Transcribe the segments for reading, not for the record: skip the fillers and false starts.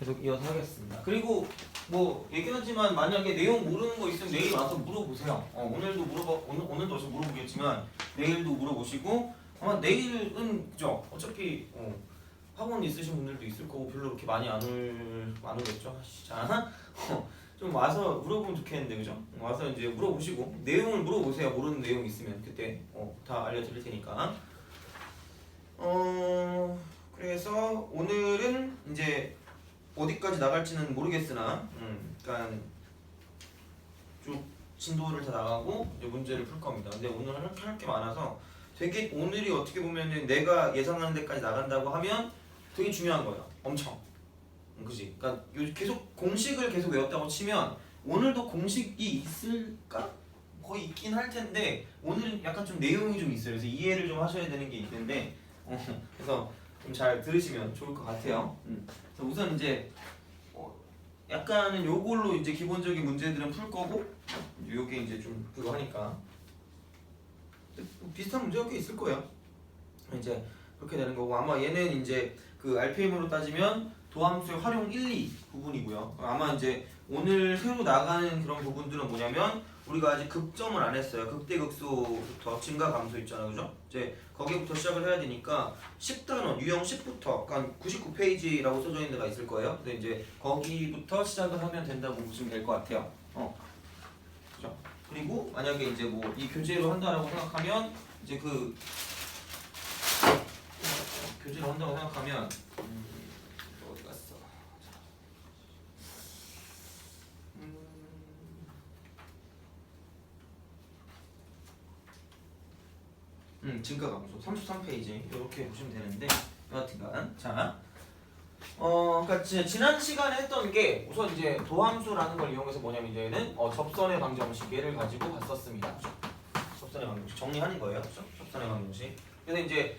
계속 이어서 하겠습니다. 그리고 뭐 얘기하지만 만약에 내용 모르는 거 있으면 내일 와서 물어보세요. 오늘도 오늘도 어차피 물어보겠지만 내일도 물어보시고 아마 내일은 그죠? 어차피 학원 있으신 분들도 있을 거고 별로 그렇게 많이 안 오겠죠? 자, 좀 와서 물어보면 좋겠는데 그죠? 와서 이제 물어보시고 내용을 물어보세요. 모르는 내용 있으면 그때 다 알려드릴 테니까. 그래서 오늘은 이제 어디까지 나갈지는 모르겠으나, 그러니까 쭉 진도를 다 나가고 이제 문제를 풀 겁니다. 근데 오늘 할 게 많아서 되게 오늘이 어떻게 보면은 내가 예상하는 데까지 나간다고 하면 되게 중요한 거예요. 엄청. 그지? 그러니까 계속 공식을 계속 외웠다고 치면 오늘도 공식이 있을까? 거의 있긴 할 텐데 오늘은 약간 좀 내용이 좀 있어요. 그래서 이해를 좀 하셔야 되는 게 있는데 그래서 좀 잘 들으시면 좋을 것 같아요. 그래서 우선 이제 약간은 요걸로 이제 기본적인 문제들은 풀 거고 요게 이제 좀 그거 하니까 비슷한 문제가 꽤 있을 거예요. 이제 그렇게 되는 거고 아마 얘는 이제 그 RPM으로 따지면 도함수의 활용 1, 2 부분이고요. 아마 이제 오늘 새로 나가는 그런 부분들은 뭐냐면 우리가 아직 극점을 안 했어요. 극대극소부터 증가 감소 있잖아요. 그죠? 이제 거기부터 시작을 해야 되니까 10단원 유형 10부터 그러니까 99페이지라고 써져 있는 데가 있을 거예요. 근데 이제 거기부터 시작을 하면 된다고 보시면 될 것 같아요. 그죠? 그리고 만약에 이제 뭐 이 교재로 한다라고 생각하면 이제 그 교재로 한다고 생각하면 어디 갔어? 증가 감소 33페이지 이렇게 보시면 되는데 여하튼간 자 그러니까 지난 시간에 했던 게 우선 이제 도함수라는 걸 이용해서 뭐냐면 이제는 접선의 방정식 얘를 가지고 봤었습니다. 접선의 방정식 정리하는 거예요. 그렇죠? 접선의 방정식. 그래서 이제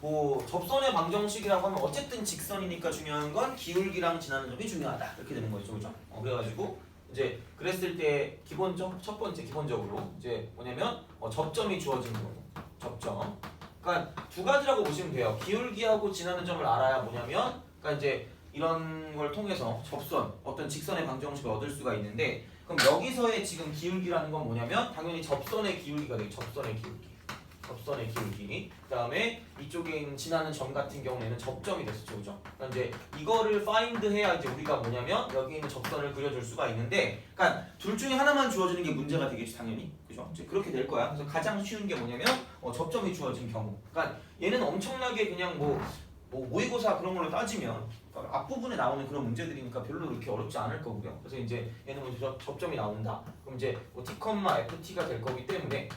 뭐 접선의 방정식이라고 하면 어쨌든 직선이니까 중요한 건 기울기랑 지나는 점이 중요하다 이렇게 되는 거죠, 그죠? 그래가지고 이제 그랬을 때 첫 번째 기본적으로 이제 뭐냐면 접점이 주어진 경우 접점. 그러니까 두 가지라고 보시면 돼요. 기울기하고 지나는 점을 알아야 뭐냐면, 그러니까 이제 이런 걸 통해서 접선 어떤 직선의 방정식을 얻을 수가 있는데, 그럼 여기서의 지금 기울기라는 건 뭐냐면 당연히 접선의 기울기가 되겠죠. 접선의 기울기. 그다음에 이쪽에 있는 지나는 점 같은 경우에는 접점이 됐었죠, 그죠? 그러니까 이제 이거를 find 해야 이제 우리가 뭐냐면 여기 있는 접선을 그려줄 수가 있는데, 그러니까 둘 중에 하나만 주어지는 게 문제가 되겠지 당연히, 그죠? 이제 그렇게 될 거야. 그래서 가장 쉬운 게 뭐냐면 접점이 주어진 경우. 그러니까 얘는 엄청나게 그냥 뭐 모의고사 그런 걸로 따지면 앞부분에 나오는 그런 문제들이니까 별로 그렇게 어렵지 않을 거고요. 그래서 이제 얘는 뭐 접점이 나온다. 그럼 이제 뭐 t, ft가 될 거기 때문에.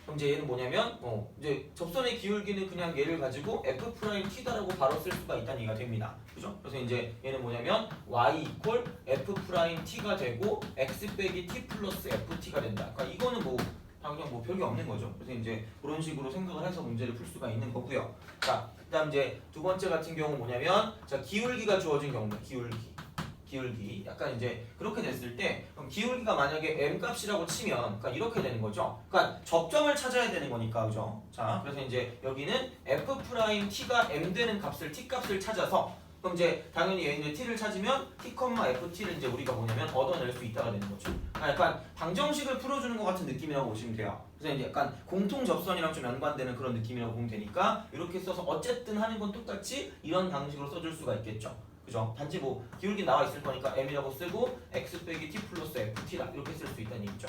그럼 이제 얘는 뭐냐면 이제 접선의 기울기는 그냥 얘를 가지고 f't다라고 바로 쓸 수가 있다는 얘기가 됩니다. 그죠? 그래서 이제 얘는 뭐냐면 y 이퀄 f't가 되고 x 빼기 t 플러스 ft가 된다. 그러니까 이거는 뭐 그냥 뭐 별게 없는 거죠. 그래서 이제 그런 식으로 생각을 해서 문제를 풀 수가 있는 거고요. 자, 그다음 이제 두 번째 같은 경우 뭐냐면 자 기울기가 주어진 경우입니다. 기울기 약간 이제 그렇게 됐을 때 그럼 기울기가 만약에 m 값이라고 치면 그러니까 이렇게 되는 거죠. 그러니까 접점을 찾아야 되는 거니까 그죠? 자 그래서 이제 여기는 f't가 m 되는 값을 t 값을 찾아서 그럼 이제 당연히 얘는 t를 찾으면 t, ft를 이제 우리가 뭐냐면 얻어낼 수 있다가 되는 거죠. 그러니까 약간 방정식을 풀어주는 것 같은 느낌이라고 보시면 돼요. 그래서 이제 약간 공통 접선이랑 좀 연관되는 그런 느낌이라고 보면 되니까 이렇게 써서 어쨌든 하는 건 똑같이 이런 방식으로 써줄 수가 있겠죠. 그죠? 단지 뭐 기울기 나와 있을 거니까 m이라고 쓰고 x 빼기 t 플러스 ft라 이렇게 쓸 수 있다는 얘기죠.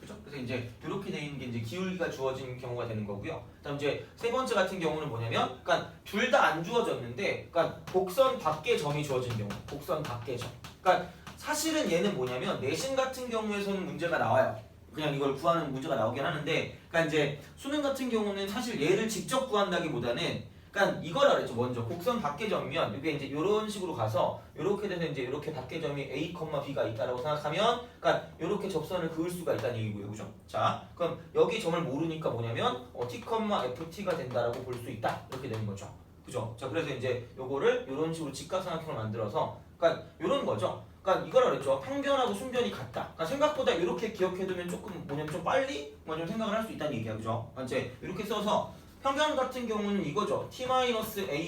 그죠? 그래서 이제 이렇게 돼 있는 게 이제 기울기가 주어진 경우가 되는 거고요. 그다음 이제 세 번째 같은 경우는 뭐냐면, 그러니까 둘 다 안 주어졌는데, 그러니까 곡선 밖에 점이 주어진 경우, 곡선 밖에 점. 그러니까 사실은 얘는 뭐냐면 내신 같은 경우에서는 문제가 나와요. 그냥 이걸 구하는 문제가 나오긴 하는데, 그러니까 이제 수능 같은 경우는 사실 얘를 직접 구한다기보다는 그러니까 이거라 그랬죠. 먼저 곡선 밖의 점이면 이게 이제 이런 식으로 가서 이렇게 돼서 이제 이렇게 밖의 점이 a, b가 있다라고 생각하면 그러니까 이렇게 접선을 그을 수가 있다는 얘기고요. 그죠? 자, 그럼 여기 점을 모르니까 뭐냐면 t, ft가 된다라고 볼 수 있다. 이렇게 되는 거죠. 그죠? 자, 그래서 이제 요거를 이런 식으로 직각삼각형을 만들어서 그러니까 이런 거죠. 그러니까 이거라 그랬죠. 평변하고 순변이 같다. 그러니까 생각보다 이렇게 기억해두면 조금 뭐냐면 좀 빨리 좀 생각을 할 수 있다는 얘기야. 그죠? 그러니까 이제 이렇게 써서 평면 같은 경우는 이거죠. t-a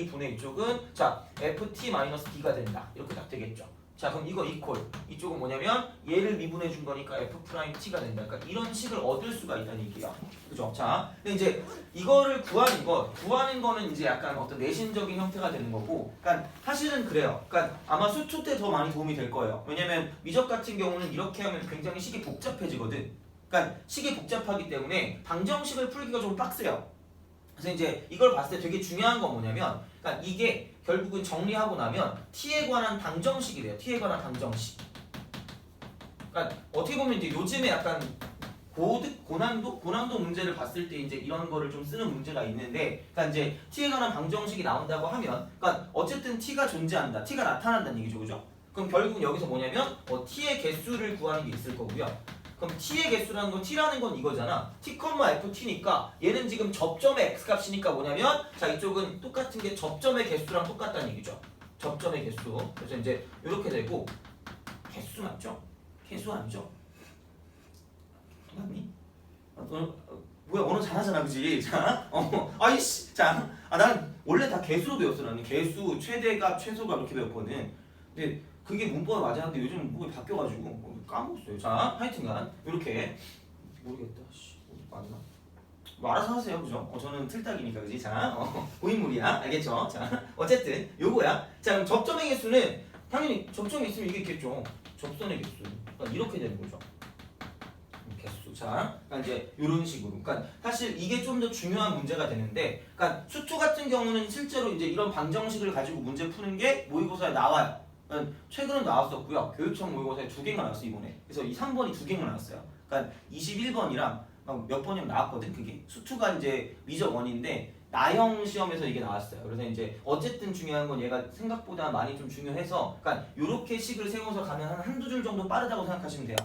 분의 이쪽은 자 ft-b가 된다. 이렇게 딱 되겠죠. 자 그럼 이거 이퀄 이쪽은 뭐냐면 얘를 미분해 준 거니까 f'-t가 된다. 그러니까 이런 식을 얻을 수가 있다는 얘기야. 그죠? 자 근데 이제 이거를 구하는 거는 이제 약간 어떤 내신적인 형태가 되는 거고, 그러니까 사실은 그래요. 그러니까 아마 수투 때 더 많이 도움이 될 거예요. 왜냐면 미적 같은 경우는 이렇게 하면 굉장히 식이 복잡해지거든. 그러니까 식이 복잡하기 때문에 방정식을 풀기가 좀 빡세요. 그래서 이제 이걸 봤을 때 되게 중요한 건 뭐냐면, 그러니까 이게 결국은 정리하고 나면 t에 관한 방정식이 돼요. t에 관한 방정식. 그러니까 어떻게 보면 이제 요즘에 약간 고난도 문제를 봤을 때 이제 이런 거를 좀 쓰는 문제가 있는데, 그러니까 이제 t에 관한 방정식이 나온다고 하면, 그러니까 어쨌든 t가 존재한다, t가 나타난다는 얘기죠, 그죠? 그럼 결국은 여기서 뭐냐면 t의 개수를 구하는 게 있을 거고요. 그럼 t의 개수라는 건 t라는 건 이거잖아. t, ft니까 얘는 지금 접점의 x값이니까 뭐냐면 자 이쪽은 똑같은 게 접점의 개수랑 똑같다는 얘기죠. 접점의 개수. 그래서 이제 이렇게 되고 개수 맞죠? 개수 아니죠? 맞니? 뭐야 언어 잘하잖아 그지? 자, 아이씨, 자, 난 원래 다 개수로 배웠어. 나는 개수, 최대값, 최소값 이렇게 배웠거든. 근데 그게 문법에 맞았는데 요즘 문법이 바뀌어가지고 까먹었어요. 자, 하여튼간 이렇게 모르겠다. 맞나? 뭐 알아서 하세요, 그죠? 저는 틀딱이니까 그지? 자, 고인물이야, 알겠죠? 자, 어쨌든 요거야. 자, 그럼 접점의 개수는 당연히 접점이 있으면 이게 있겠죠. 접선의 개수. 그러니까 이렇게 되는 거죠. 개수. 자, 그러니까 이제 이런 식으로. 그러니까 사실 이게 좀 더 중요한 문제가 되는데, 그러니까 수투 같은 경우는 실제로 이제 이런 방정식을 가지고 문제 푸는 게 모의고사에 나와요. 최근에 나왔었고요. 교육청 모의고사에 2개가 나왔어 이번에. 그래서 이 3번이 2개가 나왔어요. 그러니까 21번이랑 몇 번이면 나왔거든. 그게 수투가 이제 미적 원인데 나형 시험에서 이게 나왔어요. 그래서 이제 어쨌든 중요한 건 얘가 생각보다 많이 좀 중요해서, 그러니까 요렇게 식을 세워서 가면 한 한두 줄 정도 빠르다고 생각하시면 돼요.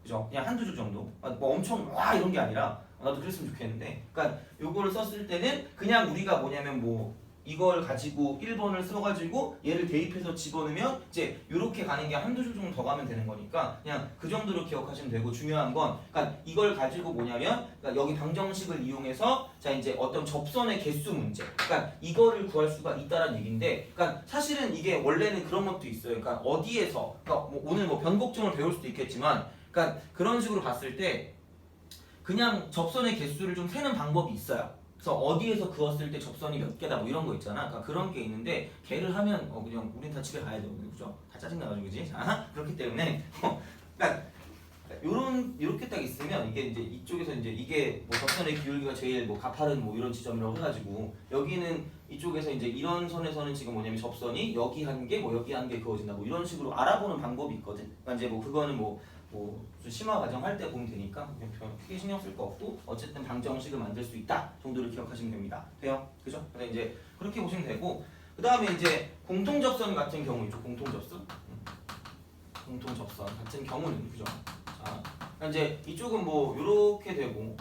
그죠? 그냥 한두 줄 정도. 뭐 엄청 와 이런 게 아니라 나도 그랬으면 좋겠는데, 그러니까 요거를 썼을 때는 그냥 우리가 뭐냐면 뭐 이걸 가지고 1번을 써가지고 얘를 대입해서 집어넣으면 이제 이렇게 가는 게 한두 줄 정도 더 가면 되는 거니까 그냥 그 정도로 기억하시면 되고, 중요한 건 그러니까 이걸 가지고 뭐냐면 그러니까 여기 방정식을 이용해서 자 이제 어떤 접선의 개수 문제, 그러니까 이거를 구할 수가 있다는 얘기인데, 그러니까 사실은 이게 원래는 그런 것도 있어요. 그러니까 어디에서 그러니까 뭐 오늘 뭐 변곡점을 배울 수도 있겠지만, 그러니까 그런 식으로 봤을 때 그냥 접선의 개수를 좀 세는 방법이 있어요. 그래서 어디에서 그었을 때 접선이 몇 개다 뭐 이런 거 있잖아. 그러니까 그런 게 있는데 걔를 하면 그냥 우린 다 집에 가야 돼. 그죠? 다 짜증나가지고 그지? 그렇기 때문에 그러니까 요렇게 딱 있으면 이게 이제 이쪽에서 이제 이게 뭐 접선의 기울기가 제일 뭐 가파른 뭐 이런 지점이라고 해가지고 여기는 이쪽에서 이제 이런 선에서는 지금 뭐냐면 접선이 여기 한 개 뭐 여기 한 개 그어진다 뭐 이런 식으로 알아보는 방법이 있거든. 그러니까 이제 뭐 그거는 뭐 심화 과정 할 때 보면 되니까 크게 신경 쓸 거 없고 어쨌든 방정식을 만들 수 있다 정도를 기억하시면 됩니다. 돼요? 그죠? 근데 이제 그렇게 보시면 되고, 그 다음에 이제 공통접선 같은 경우 있죠. 공통접선 같은 경우는 그죠? 자, 그러니까 이제 이쪽은 뭐 이렇게 되고,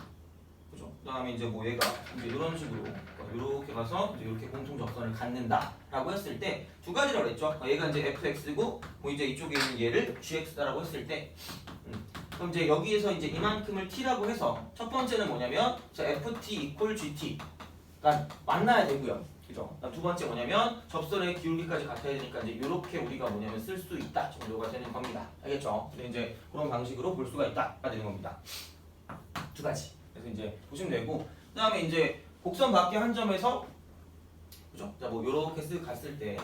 그죠? 그 다음에 이제 뭐 얘가 이제 이런 식으로 이렇게 가서 이제 이렇게 공통접선을 갖는다라고 했을 때 두 가지라고 했죠. 얘가 이제 fx고 뭐 이제 이쪽에 있는 얘를 gx다라고 했을 때, 그럼 이제 여기에서 이제 이만큼을 t라고 해서 첫 번째는 뭐냐면 자 ft equal gt 가 만나야 되고요. 그죠? 두 번째 뭐냐면 접선의 기울기까지 같아야 되니까 이제 이렇게 우리가 뭐냐면 쓸 수 있다 정도가 되는 겁니다. 알겠죠? 근데 이제 그런 방식으로 볼 수가 있다가 되는 겁니다. 두 가지. 그래서 이제 보시면 되고, 그 다음에 이제 곡선 밖에 한 점에서 그죠? 자 뭐 이렇게 쓱 갔을 때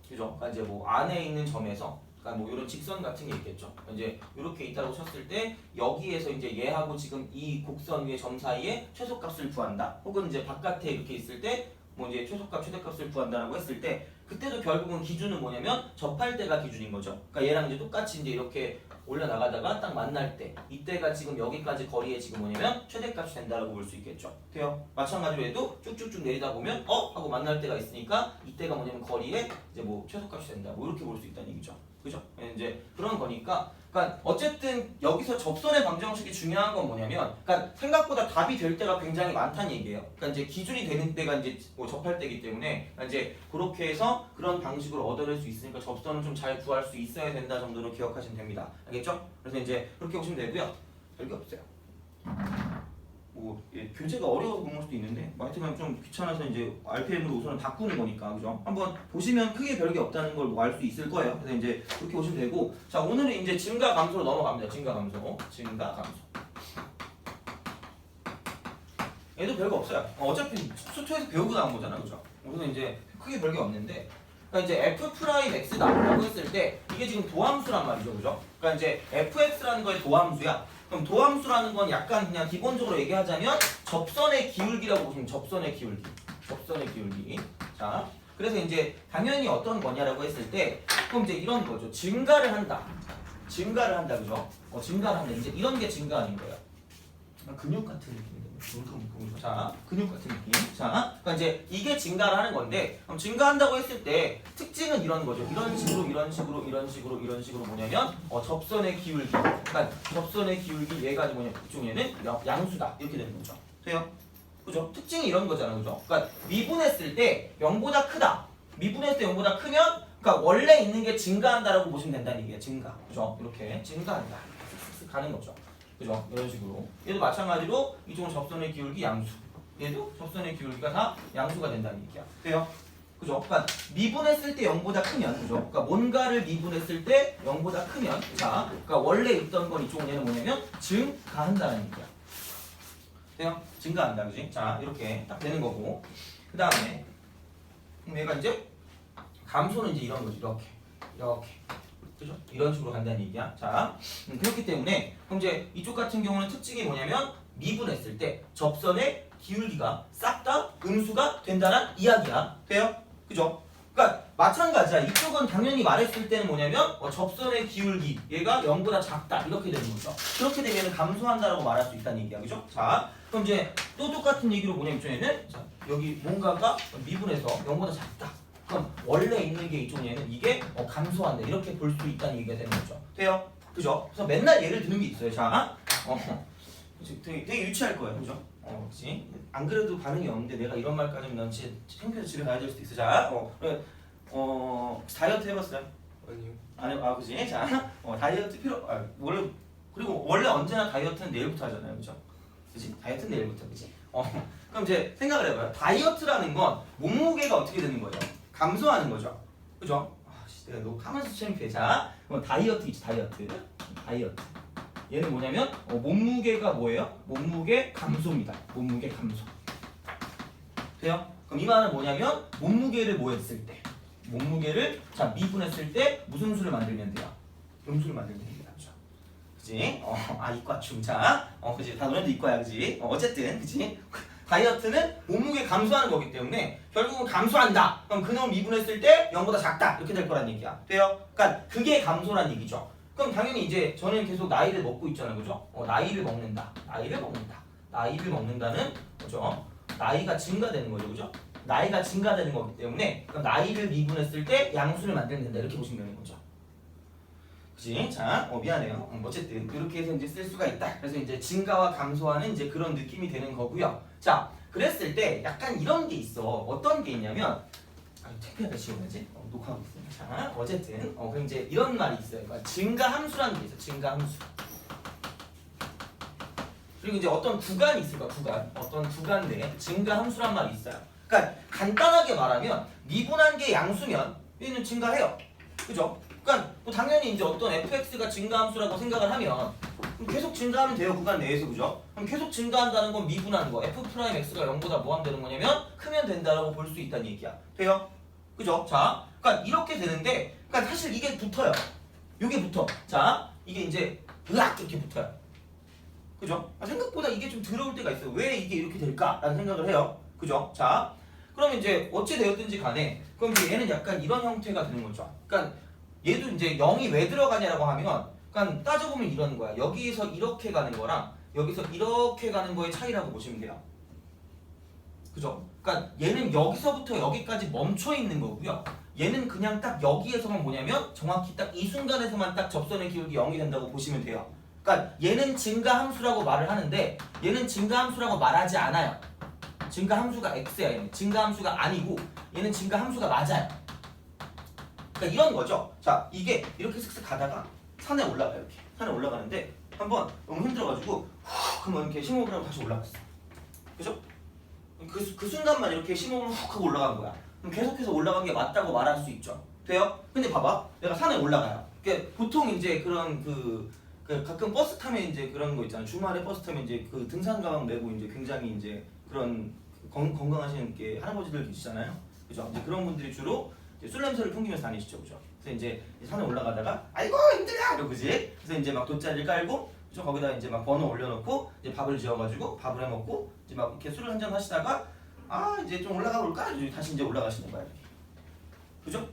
그죠? 그러니까 이제 뭐 안에 있는 점에서 그러니까 뭐 이런 직선 같은 게 있겠죠. 이제 이렇게 있다고 쳤을 때 여기에서 이제 얘하고 지금 이 곡선 위의 점 사이에 최소값을 구한다. 혹은 이제 바깥에 이렇게 있을 때 뭐 이제 최소값, 최대값을 구한다라고 했을 때 그때도 결국은 기준은 뭐냐면 접할 때가 기준인 거죠. 그러니까 얘랑 이제 똑같이 이제 이렇게 올려나가다가 딱 만날 때 이때가 지금 여기까지 거리에 지금 뭐냐면 최대값이 된다라고 볼 수 있겠죠. 돼요? 마찬가지로 해도 쭉쭉쭉 내리다 보면 하고 만날 때가 있으니까 이때가 뭐냐면 거리에 이제 뭐 최소값이 된다. 뭐 이렇게 볼 수 있다는 얘기죠. 그죠? 이제 그런 거니까, 그러니까 어쨌든 여기서 접선의 방정식이 중요한 건 뭐냐면, 그러니까 생각보다 답이 될 때가 굉장히 많다는 얘기예요. 그러니까 이제 기준이 되는 때가 이제 뭐 접할 때이기 때문에 그러니까 이제 그렇게 해서 그런 방식으로 얻어낼 수 있으니까 접선은 좀 잘 구할 수 있어야 된다 정도로 기억하시면 됩니다. 알겠죠? 그래서 이제 그렇게 보시면 되고요. 별게 없어요. 뭐 교재가 어려워서 그런 걸 수도 있는데 하여튼 좀 귀찮아서 이제 RPM으로 우선은 바꾸는 거니까 그죠? 한번 보시면 크게 별게 없다는 걸 알 수 있을 거예요. 그래서 이제 그렇게 보시면 되고 자 오늘은 이제 증가 감소로 넘어갑니다. 증가 감소. 얘도 별거 없어요. 어차피 수투에서 배우고 나온 거잖아, 그죠? 그래서 이제 크게 별게 없는데 그러니까 이제 f'(x다)라고 했을 때 이게 지금 도함수란 말이죠, 그죠? 그러니까 이제 fx라는 거의 도함수야. 그럼 도함수라는 건 약간 그냥 기본적으로 얘기하자면 접선의 기울기라고 보시면 접선의 기울기. 자, 그래서 이제 당연히 어떤 거냐라고 했을 때 그럼 이제 이런 거죠. 증가를 한다, 그죠? 증가를 한다. 이제 이런 게 증가하는 거예요. 근육 같은 느낌인데. 자, 근육 같은 느낌. 자, 그러니까 이제 이게 증가를 하는 건데, 그럼 증가한다고 했을 때 특징은 이런 거죠. 이런 식으로 뭐냐면 접선의 기울기. 그러니까 접선의 기울기 얘가 뭐냐? 이쪽에는 양수다 이렇게 되는 거죠. 돼요? 그죠? 특징이 이런 거잖아, 그죠? 그러니까 미분했을 때 0보다 크다. 미분했을 때 0보다 크면, 그러니까 원래 있는 게 증가한다라고 보시면 된다는 얘기예요. 증가, 그죠? 이렇게 증가한다. 쓱쓱 가는 거죠. 그죠? 이런 식으로. 얘도 마찬가지로 이쪽은 접선의 기울기 양수. 얘도 접선의 기울기가 다 양수가 된다는 얘기야. 돼요? 그죠? 그러니까 미분했을 때 0보다 크면, 그죠? 그러니까 뭔가를 미분했을 때 0보다 크면, 자, 그러니까 원래 있던 건 이쪽은 얘는 뭐냐면 증가한다는 얘기야. 돼요? 증가한다, 그지? 자, 이렇게 딱 되는 거고. 그 다음에 얘가 이제 감소는 이제 이런 거지, 이렇게. 그죠? 이런 식으로 간다는 얘기야. 자, 그렇기 때문에 그럼 이제 이쪽 같은 경우는 특징이 뭐냐면 미분했을 때 접선의 기울기가 싹 다 음수가 된다는 이야기야. 돼요? 그죠? 그러니까 마찬가지야. 이쪽은 당연히 말했을 때는 뭐냐면 접선의 기울기 얘가 0보다 작다 이렇게 되는 거죠. 그렇게 되면 감소한다라고 말할 수 있다는 얘기야. 그죠? 자, 그럼 이제 또 똑같은 얘기로 뭐냐면 이쪽에는 자, 여기 뭔가가 미분해서 0보다 작다. 그럼 원래 있는 게 이쪽 얘는 이게 감소한다 이렇게 볼 수 있다는 얘기가 되는 거죠. 돼요? 그죠? 그래서 맨날 예를 드는 게 있어요. 자, 되게 유치할 거예요. 그죠? 그렇지? 안 그래도 반응이 없는데 내가 이런 말까지 하면 난 진짜 창피해서 집에 가야 될 수도 있어. 자, 다이어트 해봤어요? 아니요. 안 해, 그지? 자, 다이어트 원래 언제나 다이어트는 내일부터 하잖아요. 그죠? 그지? 다이어트는 내일부터, 그지? 그럼 이제 생각을 해봐요. 다이어트라는 건 몸무게가 어떻게 되는 거예요? 감소하는 거죠. 그죠? 내가 녹화하면서 창피해. 자, 그럼 다이어트 있지, 다이어트. 얘는 뭐냐면 몸무게가 뭐예요? 몸무게 감소입니다. 몸무게 감소. 돼요? 그럼 이 말은 뭐냐면 몸무게를 뭐 했을 때? 몸무게를 자 미분했을 때 무슨 수를 만들면 돼요? 음수를 만들면 됩니다. 그죠? 그지? 이과충. 자, 그지? 다 너네도 이과야, 그지? 어쨌든, 그지? 다이어트는 몸무게 감소하는 거기 때문에 결국은 감소한다. 그럼 그놈 미분했을 때 0보다 작다. 이렇게 될 거란 얘기야. 돼요? 그러니까 그게 감소란 얘기죠. 그럼 당연히 이제 저는 계속 나이를 먹고 있잖아요. 그죠? 나이를 먹는다. 나이를 먹는다는 그죠? 나이가 증가되는 거죠. 그죠? 나이가 증가되는 거기 때문에 그럼 나이를 미분했을 때 양수를 만들면 된다. 이렇게 보시면 되는 거죠. 그치? 자, 미안해요. 어쨌든 이렇게 해서 이제 쓸 수가 있다. 그래서 이제 증가와 감소하는 이제 그런 느낌이 되는 거고요. 자, 그랬을 때 약간 이런 게 있어. 어떤 게 있냐면 창피하다 지워야지. 녹화하고 있습니다. 자, 어쨌든 그럼 이제 이런 말이 있어요. 그러니까 증가함수라는 게 있어. 증가함수. 그리고 이제 어떤 구간이 있을 거야. 어떤 구간 내에 증가함수란 말이 있어요. 그러니까 간단하게 말하면 미분한 게 양수면 얘는 증가해요. 그죠? 그러니까 뭐 당연히 이제 어떤 fx가 증가함수라고 생각을 하면 계속 증가하면 돼요. 구간 내에서. 그죠? 그럼 계속 증가한다는 건 미분하는 거. f'x가 0보다 뭐 하면 되는 거냐면 크면 된다라고 볼 수 있다는 얘기야. 돼요? 그죠? 자, 그러니까 이렇게 되는데 그러니까 사실 이게 붙어요. 이게 붙어. 자, 이게 이제 으악 이렇게 붙어요. 그죠? 생각보다 이게 좀 더러울 때가 있어요. 왜 이게 이렇게 될까라는 생각을 해요. 그죠? 자, 그러면 이제 어찌 되었든지 간에 그럼 이제 얘는 약간 이런 형태가 되는 거죠. 그러니까 얘도 이제 0이 왜 들어가냐라고 하면 그러니까 따져보면 이런 거야. 여기서 이렇게 가는 거랑 여기서 이렇게 가는 거의 차이라고 보시면 돼요. 그죠? 그러니까 얘는 여기서부터 여기까지 멈춰 있는 거고요. 얘는 그냥 딱 여기에서만 뭐냐면 정확히 딱 이 순간에서만 딱 접선의 기울기 0이 된다고 보시면 돼요. 그러니까 얘는 증가함수라고 말을 하는데 얘는 증가함수라고 말하지 않아요. 증가함수가 x야. 얘는 증가함수가 아니고 얘는 증가함수가 맞아요. 그러니까 이런 거죠. 자, 이게 이렇게 슥슥 가다가 산에 올라가요. 이렇게 산에 올라가는데 한번 너무 힘들어가지고 하면 이렇게 심호흡을 하고 다시 올라갔어. 그죠? 그 순간만 이렇게 심호흡을 훅 하고 올라간 거야. 그럼 계속해서 올라간 게 맞다고 말할 수 있죠. 돼요? 근데 봐봐. 내가 산에 올라가요. 보통 이제 그런 그 가끔 버스 타면 이제 그런 거 있잖아. 주말에 버스 타면 이제 그 등산 가방 메고 이제 굉장히 이제 그런 건강하신 게 할아버지들 계시잖아요. 그죠? 이제 그런 분들이 주로 이제 술 냄새를 풍기면서 다니시죠. 그죠? 그래서 이제 산에 올라가다가 아이고 힘들다 이러고 그지? 그래서 이제 막 돗자리를 깔고 그죠? 거기다 이제 막 버너 올려놓고 이제 밥을 지어가지고 밥을 해먹고 이제 막 이렇게 술을 한잔 하시다가 아 이제 좀 올라가 볼까? 다시 이제 올라가시는 거야. 이렇게. 그죠?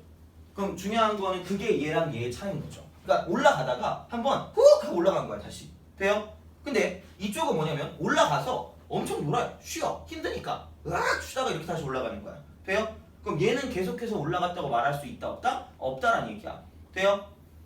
그럼 중요한 거는 그게 얘랑 얘의 차이인 거죠. 그러니까 올라가다가 한번 훅 하고 올라간 거야 다시. 돼요? 근데 이쪽은 뭐냐면 올라가서 엄청 놀아요. 쉬어. 힘드니까 으악 쉬다가 이렇게 다시 올라가는 거야. 돼요? 그럼 얘는 계속해서 올라갔다고 말할 수 있다 없다? 없다라는 얘기야. 돼요?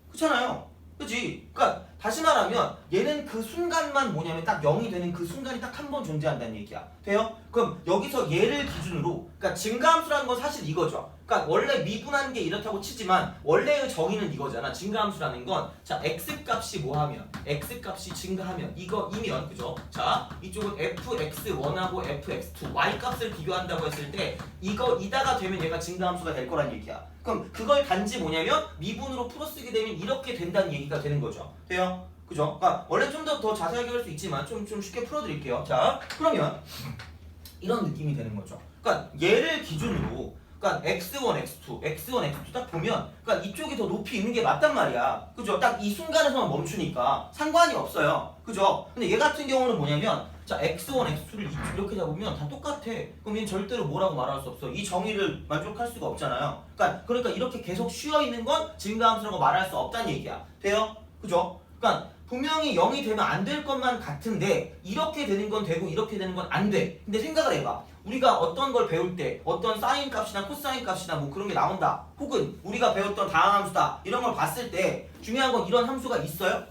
그렇잖아요. 그치? 그러니까 다시 말하면 얘는 그 순간만 뭐냐면 딱 0이 되는 그 순간이 딱 한 번 존재한다는 얘기야. 돼요? 그럼 여기서 얘를 기준으로 그러니까 증가함수라는 건 사실 이거죠. 그러니까 원래 미분한 게 이렇다고 치지만 원래의 정의는 이거잖아. 증가함수라는 건 자 x값이 뭐하면 x값이 증가하면 이거이면 그죠? 자 이쪽은 fx1하고 fx2 y값을 비교한다고 했을 때 이다가 되면 얘가 증가함수가 될 거란 얘기야. 그럼 그걸 단지 뭐냐면 미분으로 풀어쓰게 되면 이렇게 된다는 얘기가 되는 거죠. 돼요? 그죠? 그러니까 원래 좀 더 자세하게 할 수 있지만 좀 쉽게 풀어드릴게요. 자 그러면 이런 느낌이 되는 거죠. 그러니까 얘를 기준으로 그러니까 x1, x2, x1, x2 딱 보면 그러니까 이쪽이 더 높이 있는 게 맞단 말이야. 그죠? 딱 이 순간에서만 멈추니까 상관이 없어요. 그죠? 근데 얘 같은 경우는 뭐냐면 자 x1, x2를 이렇게 잡으면 다 똑같아. 그럼 얘는 절대로 뭐라고 말할 수 없어. 이 정의를 만족할 수가 없잖아요. 그러니까 이렇게 계속 쉬어 있는 건 증가함수라고 말할 수 없다는 얘기야. 돼요? 그죠? 그러니까 분명히 0이 되면 안 될 것만 같은데 이렇게 되는 건 되고 이렇게 되는 건 안 돼. 근데 생각을 해봐. 우리가 어떤 걸 배울 때 어떤 사인 값이나 코사인 값이나 뭐 그런 게 나온다. 혹은 우리가 배웠던 다항함수다. 이런 걸 봤을 때 중요한 건 이런 함수가 있어요?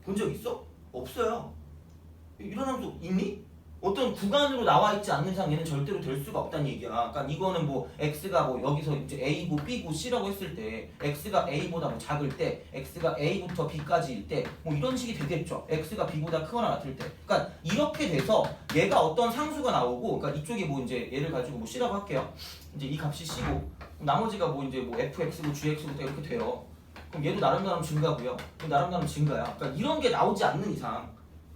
본 적 있어? 없어요. 이런 함수 있니? 어떤 구간으로 나와 있지 않는 이상 얘는 절대로 될 수가 없다는 얘기야. 그러니까 이거는 뭐 x가 뭐 여기서 이제 a고 b고 c라고 했을 때 x가 a보다 뭐 작을 때 x가 a부터 b까지일 때 뭐 이런 식이 되겠죠. x가 b보다 크거나 같을 때. 그러니까 이렇게 돼서 얘가 어떤 상수가 나오고 그러니까 이쪽이 뭐 이제 얘를 가지고 뭐 c라고 할게요. 이제 이 값이 c고 나머지가 뭐 이제 뭐 fx고 gx고 이렇게 돼요. 그럼 얘도 나름 증가고요. 나름 증가야. 그러니까 이런 게 나오지 않는 이상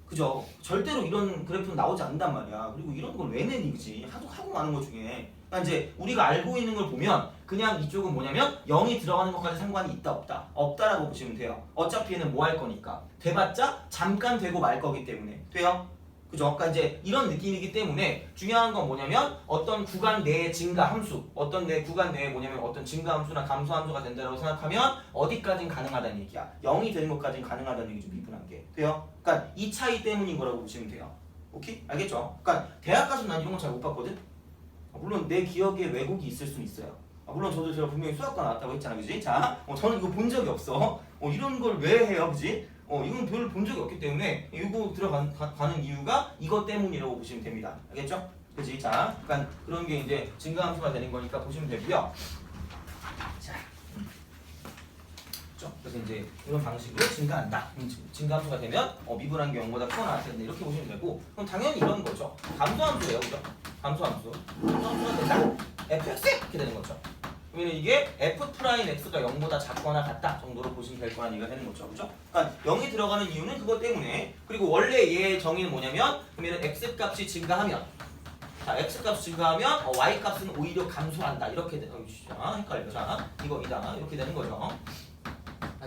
그죠? 절대로 이런 그래프는 나오지 않는단 말이야. 그리고 이런 걸 왜 내니, 그지? 하고 많은 것 중에. 그러니까 이제 우리가 알고 있는 걸 보면 그냥 이쪽은 뭐냐면 0이 들어가는 것까지 상관이 있다 없다? 없다라고 보시면 돼요. 어차피 얘는 뭐 할 거니까. 돼봤자 잠깐 되고 말 거기 때문에. 돼요? 그죠? 그러니까 이제 이런 느낌이기 때문에 중요한 건 뭐냐면 어떤 구간 내의 증가 함수, 어떤 내 구간 내에 뭐냐면 어떤 증가 함수나 감소 함수가 된다고 생각하면 어디까진 가능하다는 얘기야. 0이 되는 것까진 가능하다는 얘기죠. 미분한 게. 돼요? 그러니까 이 차이 때문인 거라고 보시면 돼요. 오케이? 알겠죠? 그러니까 대학 가서 난 이런 건 잘 못 봤거든? 물론 내 기억에 왜곡이 있을 수는 있어요. 물론 제가 분명히 수학과 나왔다고 했잖아, 그지? 자, 저는 이거 본 적이 없어. 이런 걸 왜 해요, 그지? 이건 별로 본 적이 없기 때문에 이거 들어가는 이유가 이것 때문이라고 보시면 됩니다. 알겠죠? 그지? 자, 그러니까 그런 게 이제 증가함수가 되는 거니까 보시면 되고요. 자, 그래서 이제 이런 방식으로 증가한다. 증가함수가 되면 미분한 게 0보다 크거나 같은데 이렇게 보시면 되고 그럼 당연히 이런 거죠. 감소함수예요, 그죠? 감소함수가 된다. fx 이렇게 되는 거죠. 그러면 이게 f'x가 0보다 작거나 같다 정도로 보시면 될 거라는 얘기가 되는 거죠. 그죠? 그러니까 0이 들어가는 이유는 그것 때문에 그리고 원래 얘의 정의는 뭐냐면 그러면 x값이 증가하면 자 x값이 증가하면 y값은 오히려 감소한다. 이렇게 되는 헷갈려. 자 이거이다. 이렇게 되는 거죠.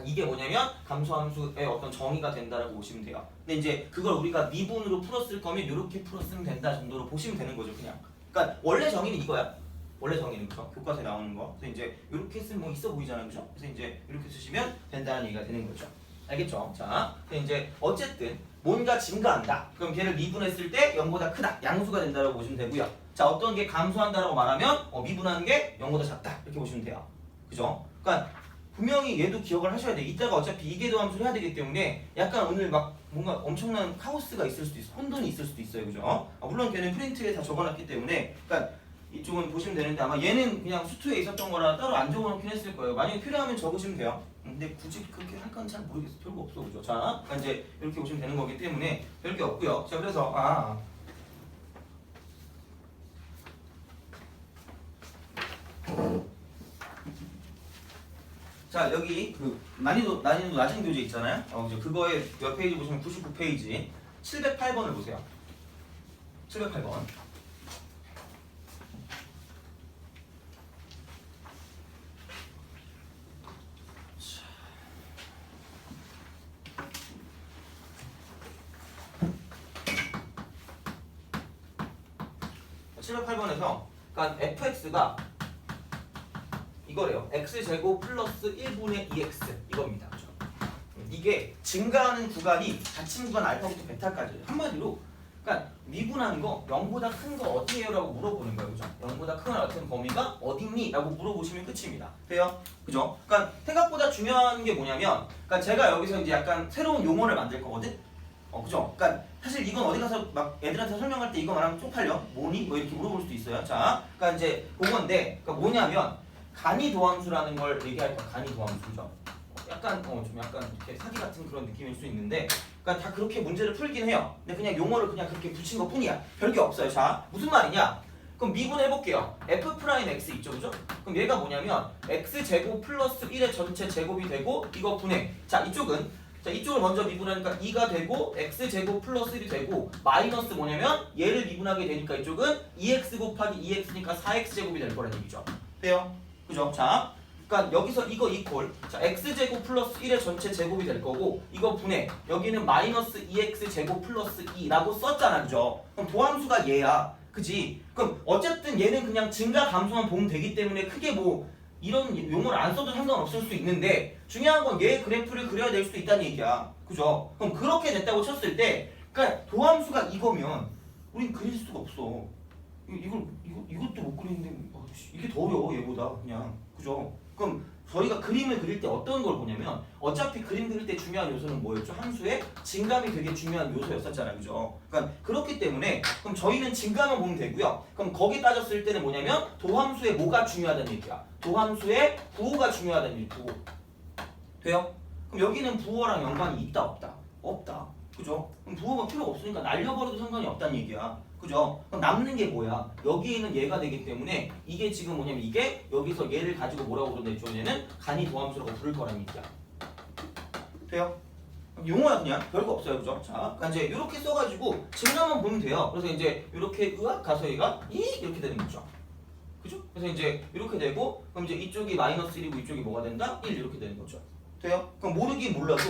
이게 뭐냐면 감소함수의 어떤 정의가 된다라고 보시면 돼요. 근데 이제 그걸 우리가 미분으로 풀었을 거면 이렇게 풀었으면 된다 정도로 보시면 되는 거죠. 그냥. 그러니까 원래 정의는 이거야. 원래 정의는 그죠? 교과서에 나오는 거. 그래서 이제 이렇게 쓰면 뭐 있어 보이잖아요, 그죠? 그래서 이제 이렇게 쓰시면 된다는 얘기가 되는 거죠. 알겠죠? 자, 그래서 이제 어쨌든 뭔가 증가한다. 그럼 걔를 미분했을 때 0보다 크다. 양수가 된다라고 보시면 되고요. 자, 어떤 게 감소한다라고 말하면 미분하는 게 0보다 작다. 이렇게 보시면 돼요. 그죠? 그러니까 분명히 얘도 기억을 하셔야 돼. 이따가 어차피 이계도 함수를 해야 되기 때문에 약간 오늘 막 뭔가 엄청난 카오스가 있을 수도 있어. 혼돈이 있을 수도 있어요, 그죠? 물론 걔는 프린트에 다 적어놨기 때문에, 그러니까 이쪽은 보시면 되는데 아마 얘는 그냥 수투에 있었던 거라 따로 안 적어놓긴 했을 거예요. 만약에 필요하면 적으시면 돼요. 근데 굳이 그렇게 할 건 잘 모르겠어. 별거 없어, 그죠? 자, 그러니까 이제 이렇게 보시면 되는 거기 때문에 별게 없고요. 자, 그래서 자, 여기 그 난이도 낮은 교재 있잖아요. 이제 그거에 몇 페이지 보시면 99페이지 708번을 보세요. 708번. 자, 708번에서 그러니까 fx가 이거래요. x제곱 플러스 1분의 2x 이겁니다. 그죠? 이게 증가하는 구간이 닫힌 구간 알파부터 베타까지예요. 한마디로 그러니까 미분하는 거 0보다 큰 거 어디예요? 라고 물어보는 거예요. 그죠? 0보다 크거나 같은 범위가 어딨니? 라고 물어보시면 끝입니다. 돼요? 그죠? 그러니까 생각보다 중요한 게 뭐냐면 그러니까 제가 여기서 이제 약간 새로운 용어를 만들 거거든? 그죠? 그러니까 사실 이건 어디 가서 막 애들한테 설명할 때 이거 말하면 쪽팔려? 뭐니? 뭐 이렇게 물어볼 수도 있어요. 자, 그러니까 이제 그건데 그러니까 뭐냐면 간이 도함수라는 걸 얘기할 때 간이 도함수죠. 약간 좀 약간 이렇게 사기 같은 그런 느낌일 수 있는데, 그러니까 다 그렇게 문제를 풀긴 해요. 근데 그냥 용어를 그냥 그렇게 붙인 것 뿐이야. 별게 없어요. 자, 무슨 말이냐? 그럼 미분해 볼게요. f 프라임 x 있죠, 그죠? 그럼 얘가 뭐냐면 x 제곱 플러스 1의 전체 제곱이 되고 이거 분해. 자, 이쪽을 먼저 미분하니까 2가 되고 x 제곱 플러스 1이 되고 마이너스 뭐냐면 얘를 미분하게 되니까 이쪽은 2x 곱하기 2x니까 4x 제곱이 될 거라는 얘기죠. 돼요? 그죠? 자, 그러니까 여기서 이거 이퀄 자 x제곱 플러스 1의 전체 제곱이 될 거고 이거 분해 여기는 마이너스 2x제곱 플러스 2라고 썼잖아. 그죠? 그럼 도함수가 얘야. 그지? 그럼 어쨌든 얘는 그냥 증가 감소만 보면 되기 때문에 크게 뭐 이런 용어를 안 써도 상관없을 수 있는데 중요한 건 얘 그래프를 그려야 될 수도 있다는 얘기야. 그죠? 그럼 그렇게 됐다고 쳤을 때 그러니까 도함수가 이거면 우린 그릴 수가 없어. 이것도 못 그리는데 이게 더 어려워 얘보다 그냥. 그죠? 그럼 저희가 그림을 그릴 때 어떤 걸 보냐면 어차피 그림 그릴 때 중요한 요소는 뭐였죠? 함수의 증감이 되게 중요한 요소였었잖아요. 그죠? 그러니까 그렇기 때문에 그럼 저희는 증감을 보면 되고요. 그럼 거기 따졌을 때는 뭐냐면 도함수의 뭐가 중요하다는 얘기야. 도함수의 부호가 중요하다는 얘기. 부호. 돼요? 그럼 여기는 부호랑 연관이 있다 없다? 없다. 그죠? 그럼 부호가 필요가 없으니까 날려버려도 상관이 없다는 얘기야. 그죠? 그럼 남는 게 뭐야? 여기에는 얘가 되기 때문에 이게 지금 뭐냐면 이게 여기서 얘를 가지고 뭐라고 부르는데 얘는 간이 도함수라고 부를 거란 얘기야. 돼요? 용어야 그냥 별거 없어요. 그죠? 자, 그러니까 이제 이렇게 써가지고 증가만 보면 돼요. 그래서 이제 이렇게 으악 가서 얘가 이렇게 되는 거죠. 그죠? 그래서 이제 이렇게 되고 그럼 이제 이쪽이 마이너스 1이고 이쪽이 뭐가 된다? 1 이렇게 되는 거죠. 돼요? 그럼 모르긴 몰라도